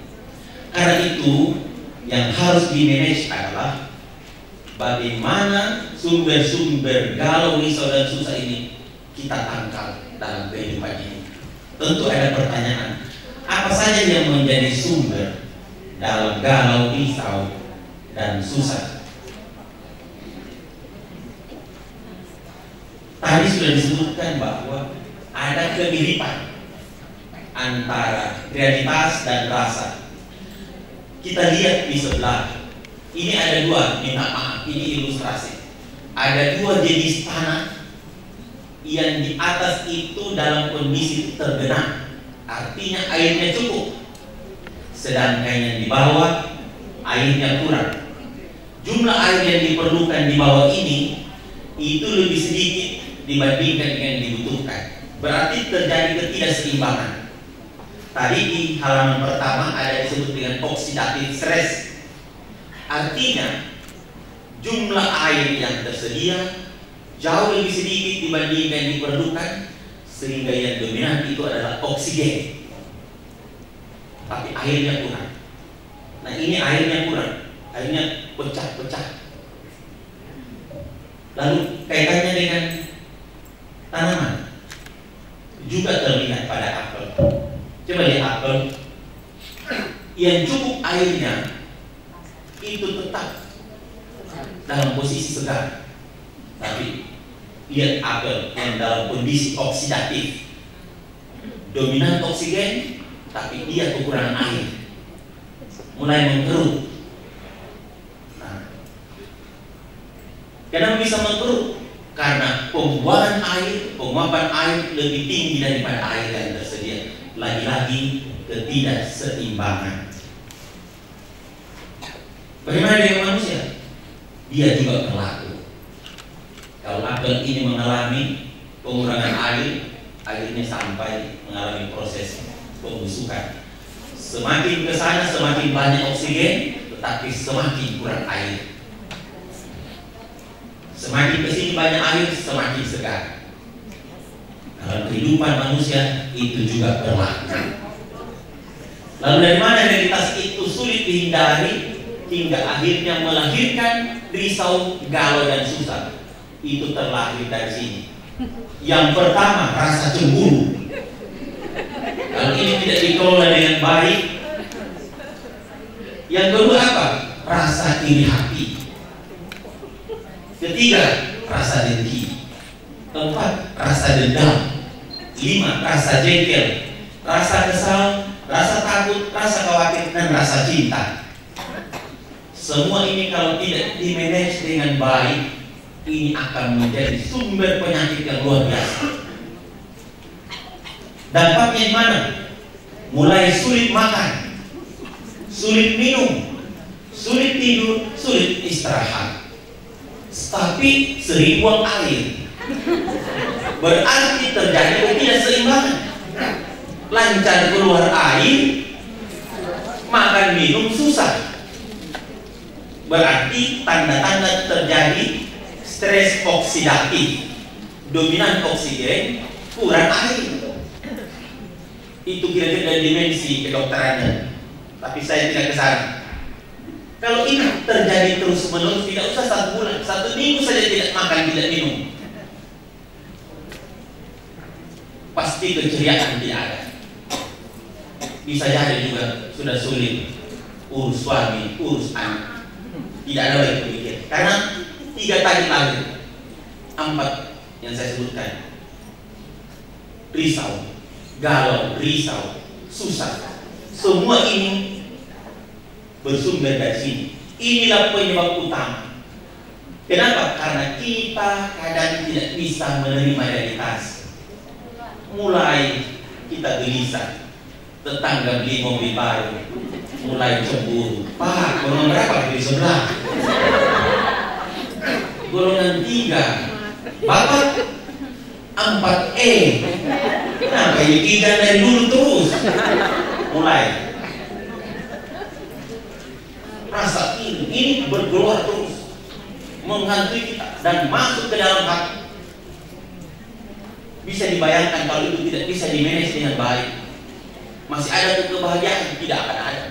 Karena itu yang harus di-manage adalah bagaimana sumber-sumber galau, risau, dan susah ini kita tangkal dalam kehidupan ini. Tentu ada pertanyaan, apa saja yang menjadi sumber dalam galau, risau, dan susah? Tadi sudah disebutkan bahwa ada kemiripan antara realitas dan rasa. Kita lihat di sebelah. Ini ada 2, minta maaf, ini ilustrasi. Ada 2 jenis tanah yang di atas itu dalam kondisi tergenang, artinya airnya cukup. Sedangkan yang di bawah airnya kurang. Jumlah air yang diperlukan di bawah ini itu lebih sedikit dibandingkan dengan yang dibutuhkan. Berarti terjadi ketidakseimbangan. Tadi di halaman pertama ada disebut dengan oksidatif stres. Artinya jumlah air yang tersedia jauh lebih sedikit dibandingkan yang diperlukan, sehingga yang dominan itu adalah oksigen. Tapi airnya kurang. Nah, ini airnya kurang, airnya pecah-pecah. Lalu kaitannya dengan tanaman juga terlihat pada apel. Coba lihat apel, yang cukup airnya itu tetap dalam posisi segar. Tapi lihat apel yang dalam kondisi oksidatif, dominan oksigen, tapi dia kekurangan air, mulai mengkerut. Nah, kenapa bisa mengkerut? Karena penguapan air lebih tinggi daripada air yang tersedia. Lagi-lagi ketidakseimbangan. Bagaimana dengan manusia? Dia juga berlaku. Kalau apel ini mengalami pengurangan air, akhirnya sampai mengalami proses pembusukan. Semakin ke sana semakin banyak oksigen, tetapi semakin kurang air. Semakin ke sini banyak air, semakin segar. Dalam kehidupan manusia itu juga berlaku. Lalu dari mana realitas itu sulit dihindari hingga akhirnya melahirkan risau, galau, dan susah? Itu terlahir dari sini. Yang pertama, rasa cemburu. Kalau ini tidak dikelola dengan baik. Yang kedua apa? Rasa iri hati. Ketiga, rasa dengki. Keempat, rasa dendam. Lima, rasa jengkel. Rasa kesal, rasa takut, rasa khawatir, dan rasa cinta. Semua ini kalau tidak dimanage dengan baik, ini akan menjadi sumber penyakit yang luar biasa. Dampaknya di mana? Mulai sulit makan, sulit minum, sulit tidur, sulit istirahat. Tapi sering buang air. Berarti terjadi ketidakseimbangan. Lancar keluar air, makan minum susah. Berarti tanda-tanda terjadi stres oksidatif, dominan oksigen, kurang air. Itu kira-kira dimensi kedokterannya. Tapi saya tidak ke sana. Kalau ini terjadi terus-menerus, tidak usah 1 bulan, 1 minggu saja tidak makan, tidak minum, pasti keceriaan tidak ada. Bisa jadi juga sudah sulit urus suami, urus anak, tidak ada lagi pemikiran. Karena 3 tadi lahir, 4 yang saya sebutkan: risau, galau, risau, susah. Semua ini bersumber dari sini. Inilah penyebab utama. Kenapa? Karena kita kadang tidak bisa menerima realitas. Mulai kita gelisah, tetangga beli mobil baru, mulai cemburu. Pak, golongan berapa di sebelah? Golongan 3. Bapak 4E. Kenapa ini 3 dari dulu terus? Mulai rasa ini bergeluar terus, menghantui kita dan masuk ke dalam hati. Bisa dibayangkan kalau itu tidak bisa dimanage dengan baik, masih ada kebahagiaan? Tidak akan ada.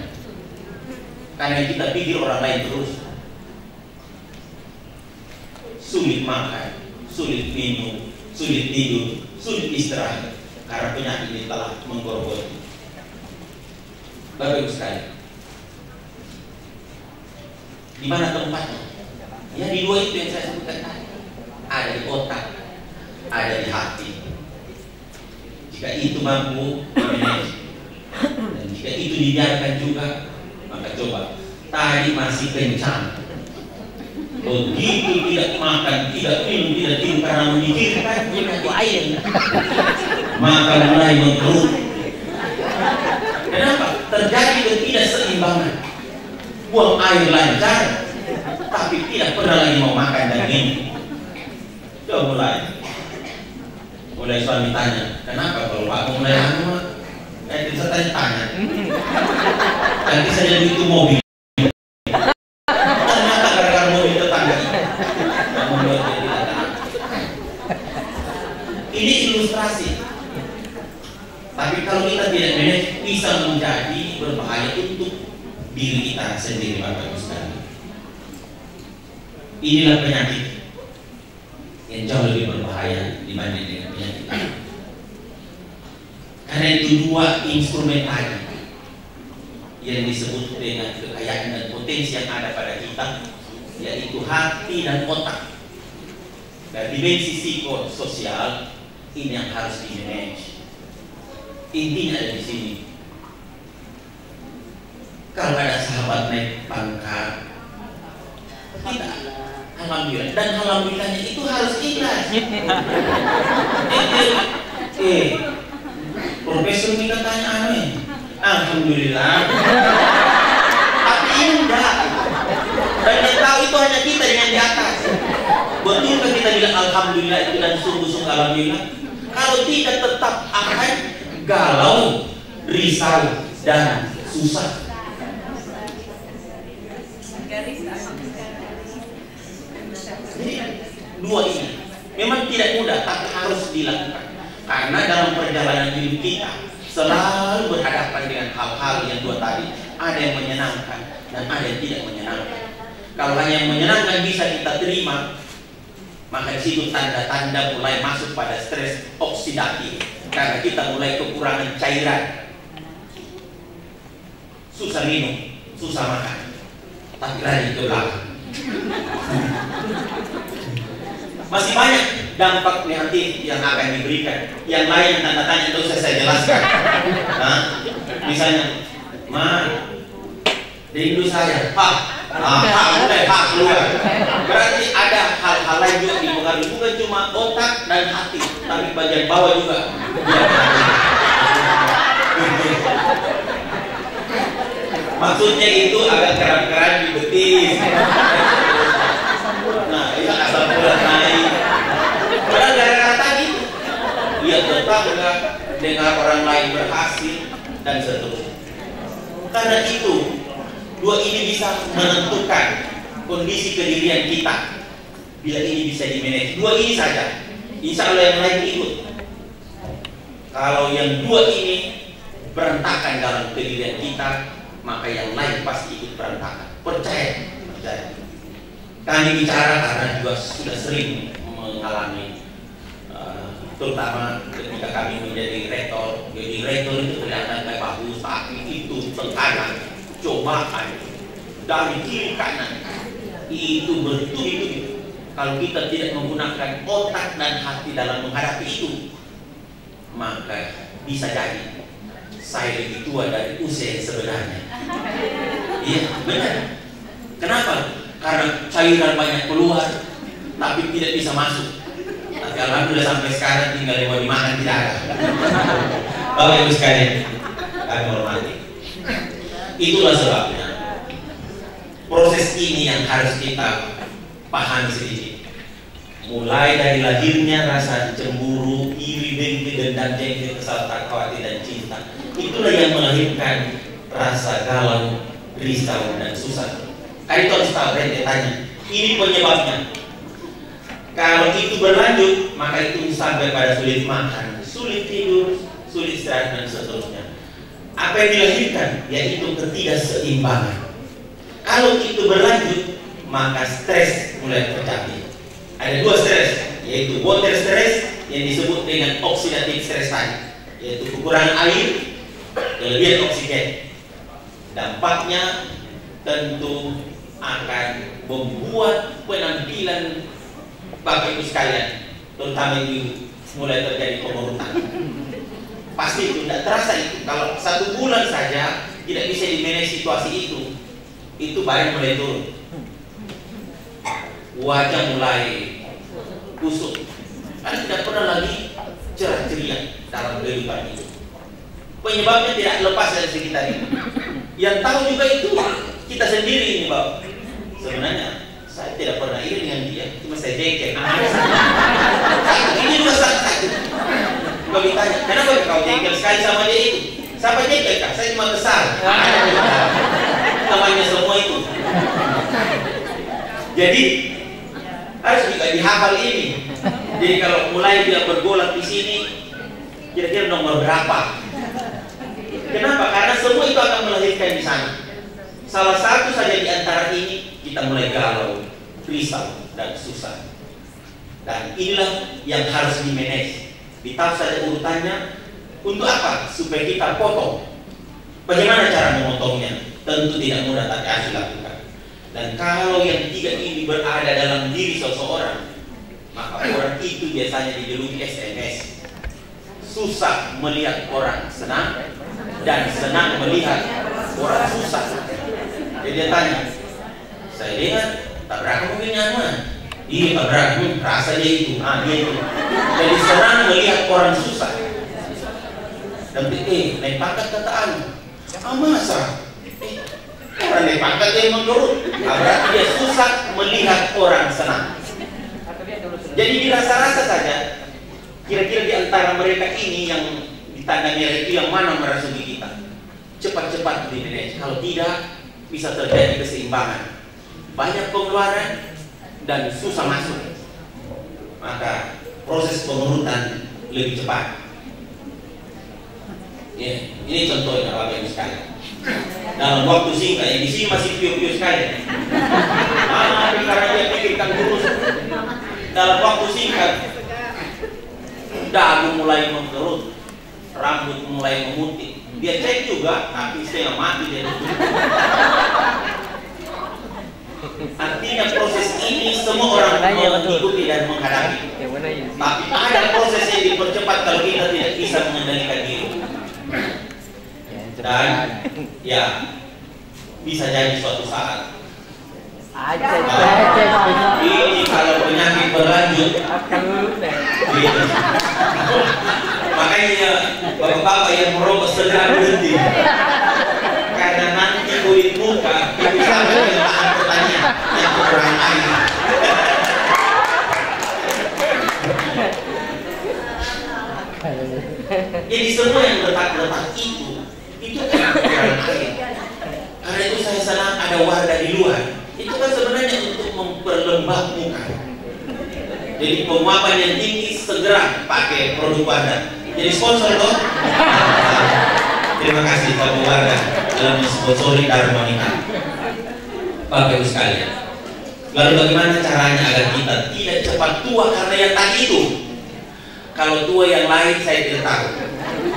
Karena kita pikir orang lain terus. Sulit makan, sulit minum, sulit tidur, sulit istirahat, karena penyakit ini telah menggerogoti. Bapak Ibu sekalian, di mana tempatnya? Ya di 2 itu yang saya sebutkan tadi. Ada di otak, ada di hati. Jika itu mampu dimanage, dan jika itu dibiarkan juga, maka coba tadi masih kencang, begitu tidak makan, tidak minum, tidak tidur karena memikirkan air, maka mulai mengkerut. Kenapa? Terjadi ketidakseimbangan. Buang air lancar, tapi tidak pernah lagi mau makan dan minum. Coba mulai suami tanya, kenapa kalau Pak mulai anu? Saya bisa tanya. Nanti saja itu mobil. Ternyata gara-gara mobil tetangga yang membuat dia tidak tahan. Ini ilustrasi. Tapi kalau kita tidak manage, bisa menjadi berbahaya untuk diri kita sendiri, Bapak Ibu sekalian. Inilah penyakit yang jauh lebih berbahaya dibanding dengan penyakit ini. Karena itu 2 instrumen tadi yang disebut dengan kekayaan dan potensi yang ada pada kita, yaitu hati dan otak. Dari dimensi psikososial ini yang harus di-manage. Intinya ada di sini. Kalau ada sahabat naik pangkat, kita alhamdulillah, dan alhamdulillahnya itu harus ikhlas. Profesor ini katanya aneh, alhamdulillah. Tapi enggak. Dan yang tahu itu hanya kita dengan di atas. Betulkah kita bilang alhamdulillah itu dan sungguh-sungguh alhamdulillah? Kalau tidak, tetap akan galau, risau, dan susah. Jadi 2 ini memang tidak mudah, tapi harus dilakukan. Karena dalam perjalanan hidup kita selalu berhadapan dengan hal-hal yang dua tadi. Ada yang menyenangkan dan ada yang tidak menyenangkan. Kalau hanya yang menyenangkan bisa kita terima, maka di situ tanda-tanda mulai masuk pada stres oksidatif, karena kita mulai kekurangan cairan, susah minum, susah makan, tapi lari ke belakang. Masih banyak dampak negatif yang akan diberikan. Yang lain tanda tanya itu saya jelaskan. Nah, misalnya, rindu saya, mulai keluar. Berarti ada hal-hal lain juga dipengaruhi, bukan cuma otak dan hati, tapi bagian bawah juga. Maksudnya itu agak keram-keram di betis. Nah, itu asal bulan naik. Padahal gara-gara tadi lihat tetangga, dengar orang lain berhasil dan seterusnya. Karena itu dua ini bisa menentukan kondisi kedirian kita. Bila ini bisa dimanage, dua ini saja, insya Allah yang lain ikut. Kalau yang dua ini berantakan dalam kedirian kita, maka yang lain pasti ikut berantakan. Percaya. Kami bicara karena juga sudah sering mengalami, terutama ketika kami menjadi rektor. Jadi rektor itu kelihatan kayak bagus, tapi itu tekanan, cobaan dari kiri kanan itu bertubi-tubi. Kalau kita tidak menggunakan otak dan hati dalam menghadapi itu, maka bisa jadi saya lebih tua dari usia yang sebenarnya. Iya, benar. Kenapa? Karena cairan banyak keluar, tapi tidak bisa masuk. Tapi alhamdulillah sampai sekarang tinggal yang mau dimakan tidak ada. Bapak Ibu sekalian, kami hormati. Itulah sebabnya proses ini yang harus kita pahami sedikit. Mulai dari lahirnya rasa cemburu, iri, dengki, dendam, jengkel, kesal, tak khawatir, dan cinta. Itulah yang melahirkan rasa galau, risau, dan susah. Kali itu harus tahu, saya tanya, ini penyebabnya. Kalau itu berlanjut, maka itu sampai pada sulit makan, sulit tidur, sulit istirahat, dan seterusnya. Apa yang dilahirkan? Yaitu ketidakseimbangan. Kalau itu berlanjut, maka stres mulai terjadi. Ada dua stres, yaitu water stress yang disebut dengan oxidative stress tadi, yaitu kekurangan air, kelebihan oksigen. Dampaknya tentu akan membuat penampilan Bapak Ibu sekalian, terutama ibu, mulai terjadi kemurutan. Pasti itu tidak terasa itu. Kalau 1 bulan saja tidak bisa dimanage situasi itu badan mulai turun, wajah mulai kusut, kan tidak pernah lagi cerah ceria dalam kehidupan itu. Penyebabnya tidak lepas dari sekitar ini. Yang tahu juga itu kita sendiri ini, Bapak. Sebenarnya saya tidak pernah iri dengan dia, cuma saya jengkel. Ini juga sakit. Kalau ditanya, kenapa kau jengkel sekali sama dia itu? Siapa jengkel kak? Saya cuma kesal. Namanya semua itu. Jadi harus juga dihafal ini. Jadi kalau mulai dia bergolak di sini, kira-kira nomor berapa? Kenapa? Karena semua itu akan melahirkan di sana. Salah satu saja di antara ini kita mulai galau, risau, dan susah. Dan inilah yang harus di-manage. Ditahu saja urutannya. Untuk apa? Supaya kita potong. Bagaimana cara memotongnya? Tentu tidak mudah, tapi harus dilakukan. Dan kalau yang tiga ini berada dalam diri seseorang, maka orang itu biasanya dijuluki SMS. Susah melihat orang senang dan senang melihat orang susah. Jadi dia tanya, saya lihat tabrakan mungkin nyaman. Iya tabrakan, rasa dia itu, dia itu. Jadi senang melihat orang susah. Dan naik pangkat kata anu, masa? Orang naik pangkat dia menurut, berarti dia susah melihat orang senang. Jadi dirasa-rasa saja, kira-kira di antara mereka ini yang ditanda merah itu yang mana merasuki kita? Cepat-cepat di-manage. Kalau tidak, bisa terjadi keseimbangan. Banyak pengeluaran dan susah masuk. Maka proses pengurutan lebih cepat. Ya, ini contohnya Bapak Ibu sekalian. Dalam waktu singkat, yang di sini masih piu-piu sekali. Karena dia pikirkan terus. Dalam waktu singkat, dagu mulai mengkerut, rambut mulai memutih. Dia cek juga, tapi setengah mati dia. Artinya proses ini semua orang mengikuti dan menghadapi. Tapi ada proses yang dipercepat kalau kita tidak bisa mengendalikan diri. Dan ya bisa jadi suatu saat ini kalau penyakit berlanjut makanya bapak-bapak yang merokok segera berhenti, karena nanti kulit muka itu sama dengan bahan pertanian yang kurang air. Jadi semua yang letak-letak itu kan kurang air. Karena itu saya senang ada wadah di luar. Itu kan sebenarnya untuk memperlembab muka. Jadi penguapan yang tinggi segera pakai produk wadah. Jadi sponsor toh. Terima kasih Bapak Wadah dalam mensponsori Dharma Wanita. Bapak Ibu sekalian. Lalu bagaimana caranya agar kita tidak cepat tua karena yang tadi itu? Kalau tua yang lain saya tidak tahu.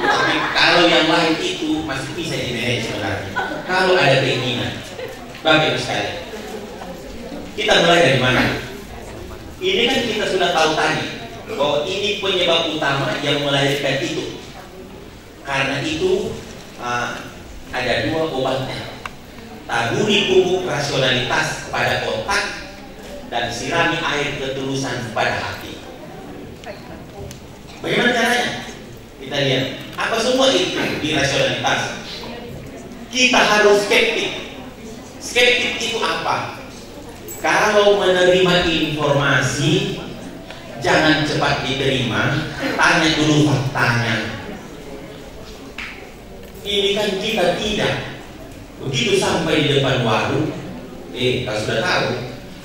Tapi kalau yang lain itu masih bisa di-manage sebenarnya. Kalau ada keinginan. Bapak Ibu sekalian. Kita mulai dari mana? Ini kan kita sudah tahu tadi bahwa ini penyebab utama yang melahirkan itu. Karena itu ada dua obatnya. Taburi pupuk rasionalitas pada otak dan sirami air ketulusan pada hati. Bagaimana caranya? Kita lihat. Apa semua itu di rasionalitas? Kita harus skeptik. Skeptik itu apa? Kalau menerima informasi, jangan cepat diterima, tanya dulu faktanya. Ini kan kita tidak. Begitu sampai di depan warung, kalau sudah tahu,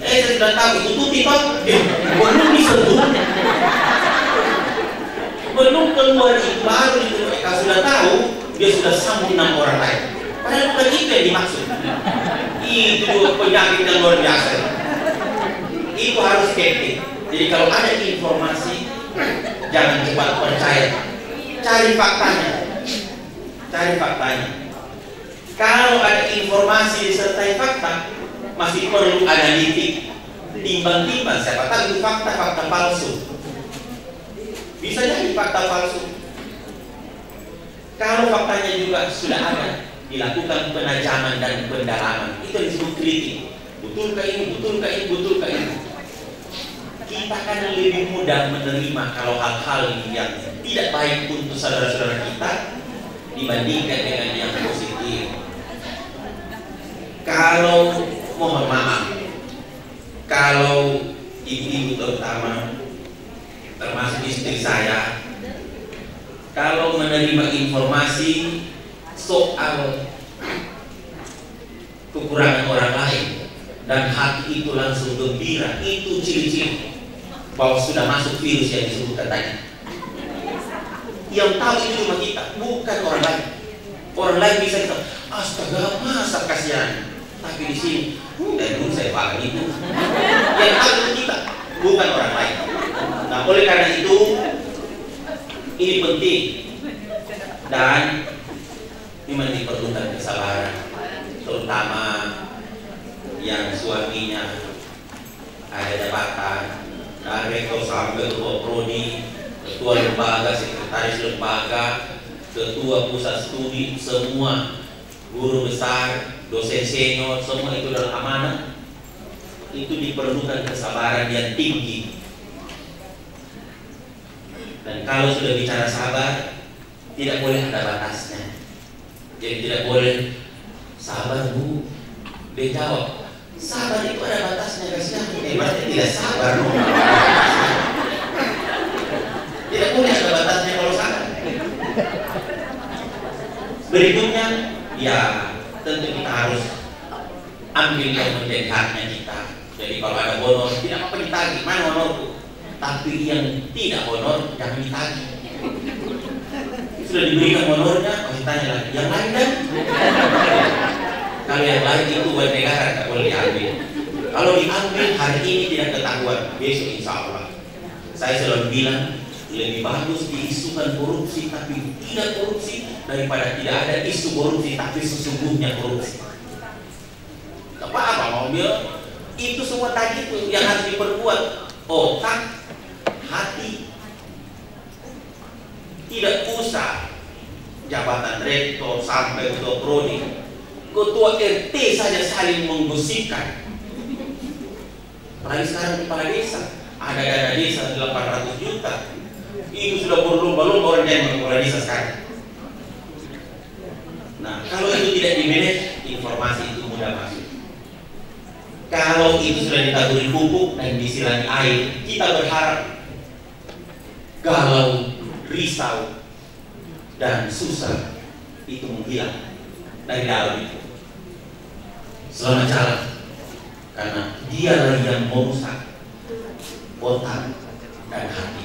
saya sudah tahu itu tutup Pak, belum disentuh, belum keluar itu baru itu, kalau sudah tahu, dia sudah sambung 6 orang lain. Padahal bukan itu yang dimaksud. Itu penyakit yang luar biasa. Itu harus skeptik. Jadi kalau ada informasi, jangan cepat percaya. Cari faktanya. Cari faktanya. Kalau ada informasi disertai fakta, masih perlu analitik. Timbang-timbang, siapa tahu itu fakta-fakta palsu. Bisa jadi fakta palsu. Kalau faktanya juga sudah ada, dilakukan penajaman dan pendalaman, itu disebut kritik. Betulkah ini, betulkah ini, betulkah ini? Kita akan lebih mudah menerima kalau hal-hal yang tidak baik untuk saudara-saudara kita dibandingkan dengan yang positif. Kalau mohon maaf, kalau ibu-ibu terutama, termasuk istri saya, kalau menerima informasi soal kekurangan orang lain dan hati itu langsung gembira, itu ciri-ciri bahwa sudah masuk virus yang disebutkan tadi. Yang tahu itu cuma kita, bukan orang lain. Orang lain bisa kita, astaga, masa kasihan. Tapi di sini, dari dulu saya paham itu. Yang tahu itu kita, bukan orang lain. Nah, oleh karena itu, ini penting dan memang diperlukan kesabaran, terutama yang suaminya ada jabatan, dari rektor sampai ketua prodi, ketua lembaga, sekretaris lembaga, ketua pusat studi, semua guru besar, dosen senior, semua itu adalah amanah. Itu diperlukan kesabaran yang tinggi. Dan kalau sudah bicara sabar, tidak boleh ada batasnya. Jadi tidak boleh sabar Bu. Dia jawab, sabar itu ada batasnya, kasihan. Berarti tidak sabar loh. Tidak boleh ada batasnya kalau sabar. Berikutnya, ya tentu kita harus ambil yang menjadi haknya kita. Jadi kalau ada honor, tidak apa-apa ditagih, mana honorku? Tapi yang tidak honor jangan ditagih. sudah diberikan honornya, masih tanya lagi, yang lain kan? Kalau yang lain itu buat negara tak boleh diambil. Kalau diambil hari ini tidak ketahuan, besok insya Allah. Saya selalu bilang lebih bagus diisukan korupsi tapi tidak korupsi daripada tidak ada isu korupsi tapi sesungguhnya korupsi. Apa mobil itu semua tadi itu yang harus diperkuat, otak, hati. Tidak usah jabatan rektor sampai ketua prodi, ketua RT saja saling menggosipkan. Apalagi sekarang kepala desa ada dana desa 800 juta. Itu sudah berlomba-lomba orang yang kepala desa sekarang. Nah, kalau itu tidak di-manage, informasi itu mudah masuk. Kalau itu sudah ditaburi pupuk dan disilangi air, kita berharap galau, risau, dan susah itu menghilang dari dalam itu. Selamat jalan, karena dialah yang merusak otak dan hati.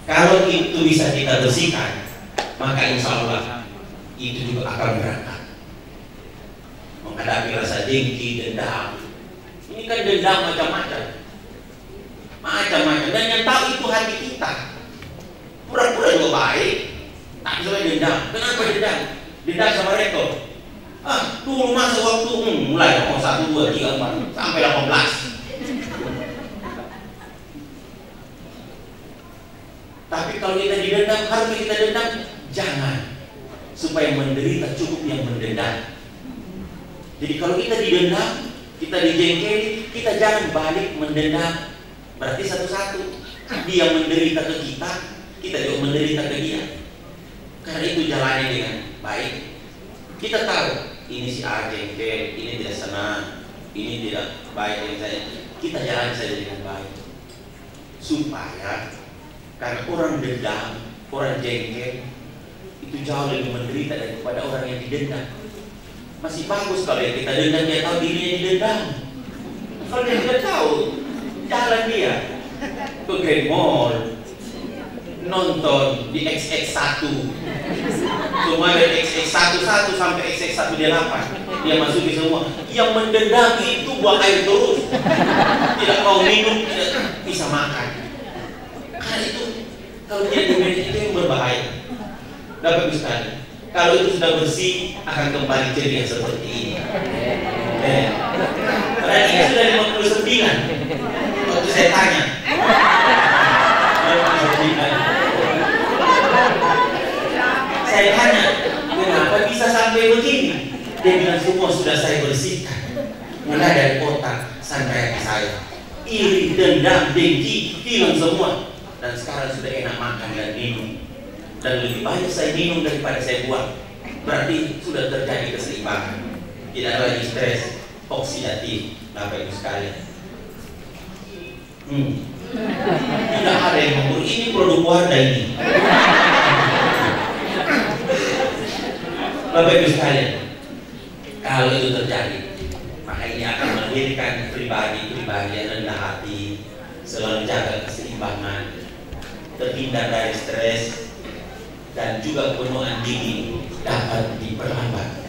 Kalau itu bisa kita bersihkan, maka insya Allah itu juga akan berangkat menghadapi rasa dengki, dendam. Ini kan dendam macam-macam, dan yang tahu itu hati kita. Pura-pura juga baik, tak bisa dendam. Kenapa dendam? Dendam sama rektor. Dulu masa waktu mulai 1, 2, 3, 4 sampai 18. Tapi kalau kita didendam, harus kita dendam? Jangan. Supaya menderita cukup yang mendendam. Jadi kalau kita didendam, kita dijengkeli, kita jangan balik mendendam. Berarti satu-satu. Dia menderita ke kita juga menderita ke dia. Karena itu jalannya dengan baik. Kita tahu ini si A jengkel, ini tidak senang, ini tidak baik dengan saya. Kita jalan saja dengan baik. Supaya karena orang dendam, orang jengkel itu jauh lebih menderita daripada orang yang didendam. Masih bagus kalau yang kita dendam dia tahu dirinya didendam. Kalau dia tidak tahu, jalan dia ke Grand Mall, nonton di XX1, cuma dari XX11 sampai XX18 dia masuki semua. Yang mendendam itu buang air terus, tidak mau minum, tidak bisa makan. Karena itu kalau dia itu yang berbahaya. Dapat sekali. Kalau itu sudah bersih akan kembali ceria seperti ini. Karena ini sudah 59. Waktu saya tanya. Saya tanya, kenapa bisa sampai begini? Dia bilang semua sudah saya bersihkan. Mulai dari otak sampai hati saya. Iri, dendam, dengki, hilang semua. Dan sekarang sudah enak makan dan minum. Dan lebih banyak saya minum daripada saya buang. Berarti sudah terjadi keseimbangan. Tidak lagi stres, oksidatif. Bapak Ibu sekalian. Tidak ada yang mengukur. Ini produk Wardah ini. Bapak Ibu sekalian, kalau itu terjadi, maka ini akan melahirkan pribadi-pribadi yang rendah hati, selalu jaga keseimbangan, terhindar dari stres, dan juga penuaan diri dapat diperlambat.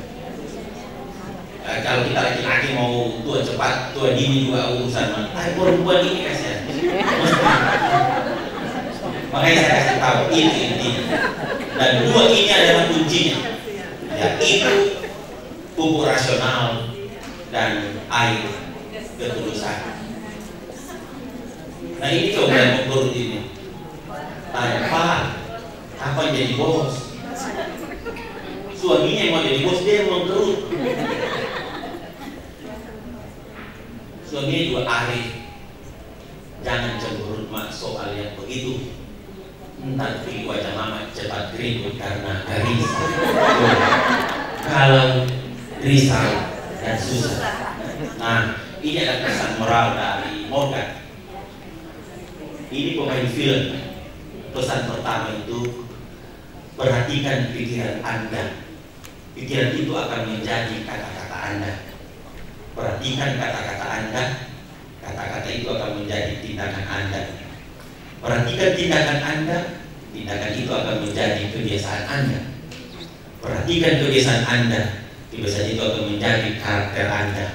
Kalau kita laki-laki mau tua cepat, tua dini juga urusan. Tapi perempuan ini kasihan. Makanya saya kasih tahu ini intinya. Dan dua ini adalah kuncinya. Yaitu pupuk rasional dan air ketulusan. Nah ini coba yang menurut ini. Tanya Pak, kapan jadi bos? Suaminya yang mau jadi bos, dia yang mengkerut. Suaminya juga arif. Jangan cemberut mak soal yang begitu. Entar pilih wajah mama cepat keribut karena risau. Kalau risau dan susah. Nah, ini adalah pesan moral dari Morgan. Ini pemain film. Pesan pertama itu perhatikan pikiran Anda. Pikiran itu akan menjadi kata-kata Anda. Perhatikan kata-kata Anda. Kata-kata itu akan menjadi tindakan Anda. Perhatikan tindakan Anda, tindakan itu akan menjadi kebiasaan Anda. Perhatikan kebiasaan Anda, kebiasaan itu akan menjadi karakter Anda.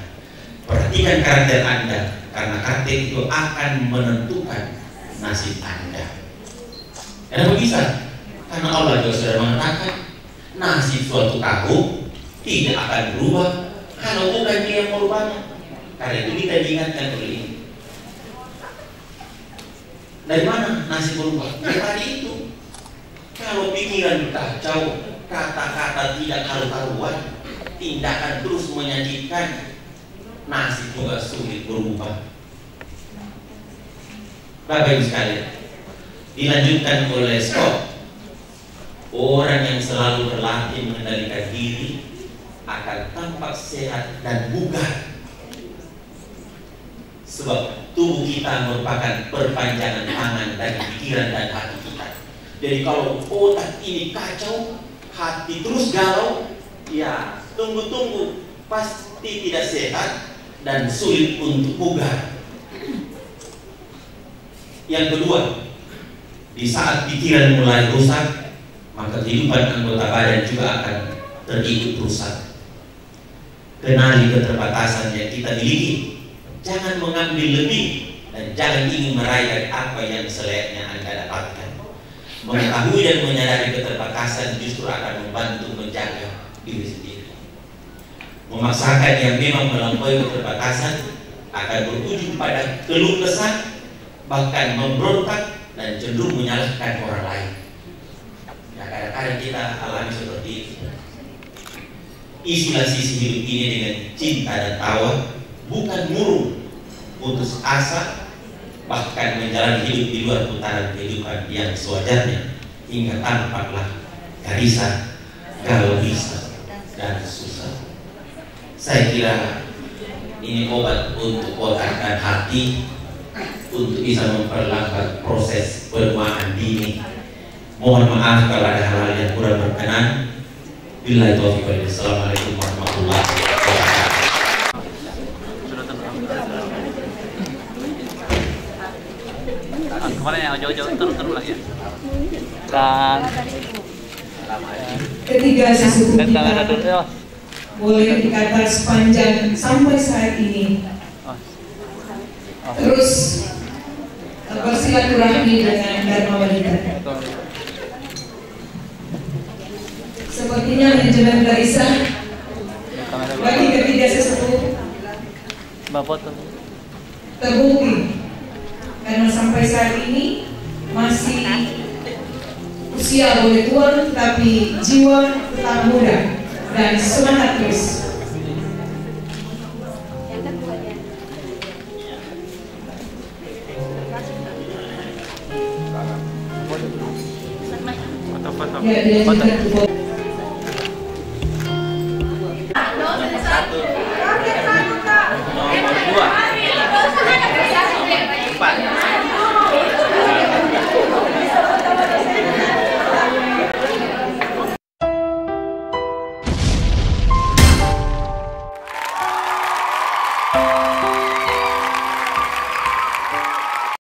Perhatikan karakter Anda, karena karakter itu akan menentukan nasib Anda. Kenapa bisa? Karena Allah juga sudah mengatakan nasib suatu kaum tidak akan berubah kalau bukan dia yang merubahnya. Karena itu kita diingatkan oleh ini. Dari mana nasib berubah? Dari tadi itu. Kalau pikiran kacau, kata-kata tidak karu-karuan, tindakan terus menyakitkan, nasib juga sulit berubah. Bapak Ibu sekalian, dilanjutkan oleh Scott, orang yang selalu berlatih mengendalikan diri akan tampak sehat dan bugar. Sebab tubuh kita merupakan perpanjangan tangan dari pikiran dan hati kita. Jadi kalau otak ini kacau, hati terus galau, ya tunggu-tunggu pasti tidak sehat dan sulit untuk bugar. Yang kedua, di saat pikiran mulai rusak, maka kehidupan anggota badan juga akan terikut rusak. Kenali keterbatasan yang kita miliki. Jangan mengambil lebih dan jangan ingin meraih dari apa yang selayaknya Anda dapatkan. Mengetahui dan menyadari keterbatasan justru akan membantu menjaga diri sendiri. Memaksakan yang memang melampaui keterbatasan akan berujung pada keluh kesah, bahkan memberontak dan cenderung menyalahkan orang lain. Nah, kadang-kadang kita alami seperti itu. Isilah sisi hidup ini dengan cinta dan tawa, bukan murung, putus asa, bahkan menjalani hidup di luar putaran kehidupan yang sewajarnya, hingga tampaklah gelisah, gelisah, dan susah. Saya kira ini obat untuk kuatkan hati, untuk bisa memperlambat proses penuaan dini. Mohon maaf kalau ada hal-hal yang kurang berkenan. Billahi taufiq wal hidayah. Assalamualaikum warahmatullahi wabarakatuh. Kemarin yang jauh-jauh turun lagi ya. Dan Ketiga sesepuh kita boleh dikata sepanjang sampai saat ini terus bersilaturahmi dengan Dharma Wanita. Sepertinya manajemen Garisah bagi ketiga sesepuh terbukti karena sampai saat ini masih usia boleh tua tetapi jiwa tetap muda dan semangat terus. Ya, dia nomor 2.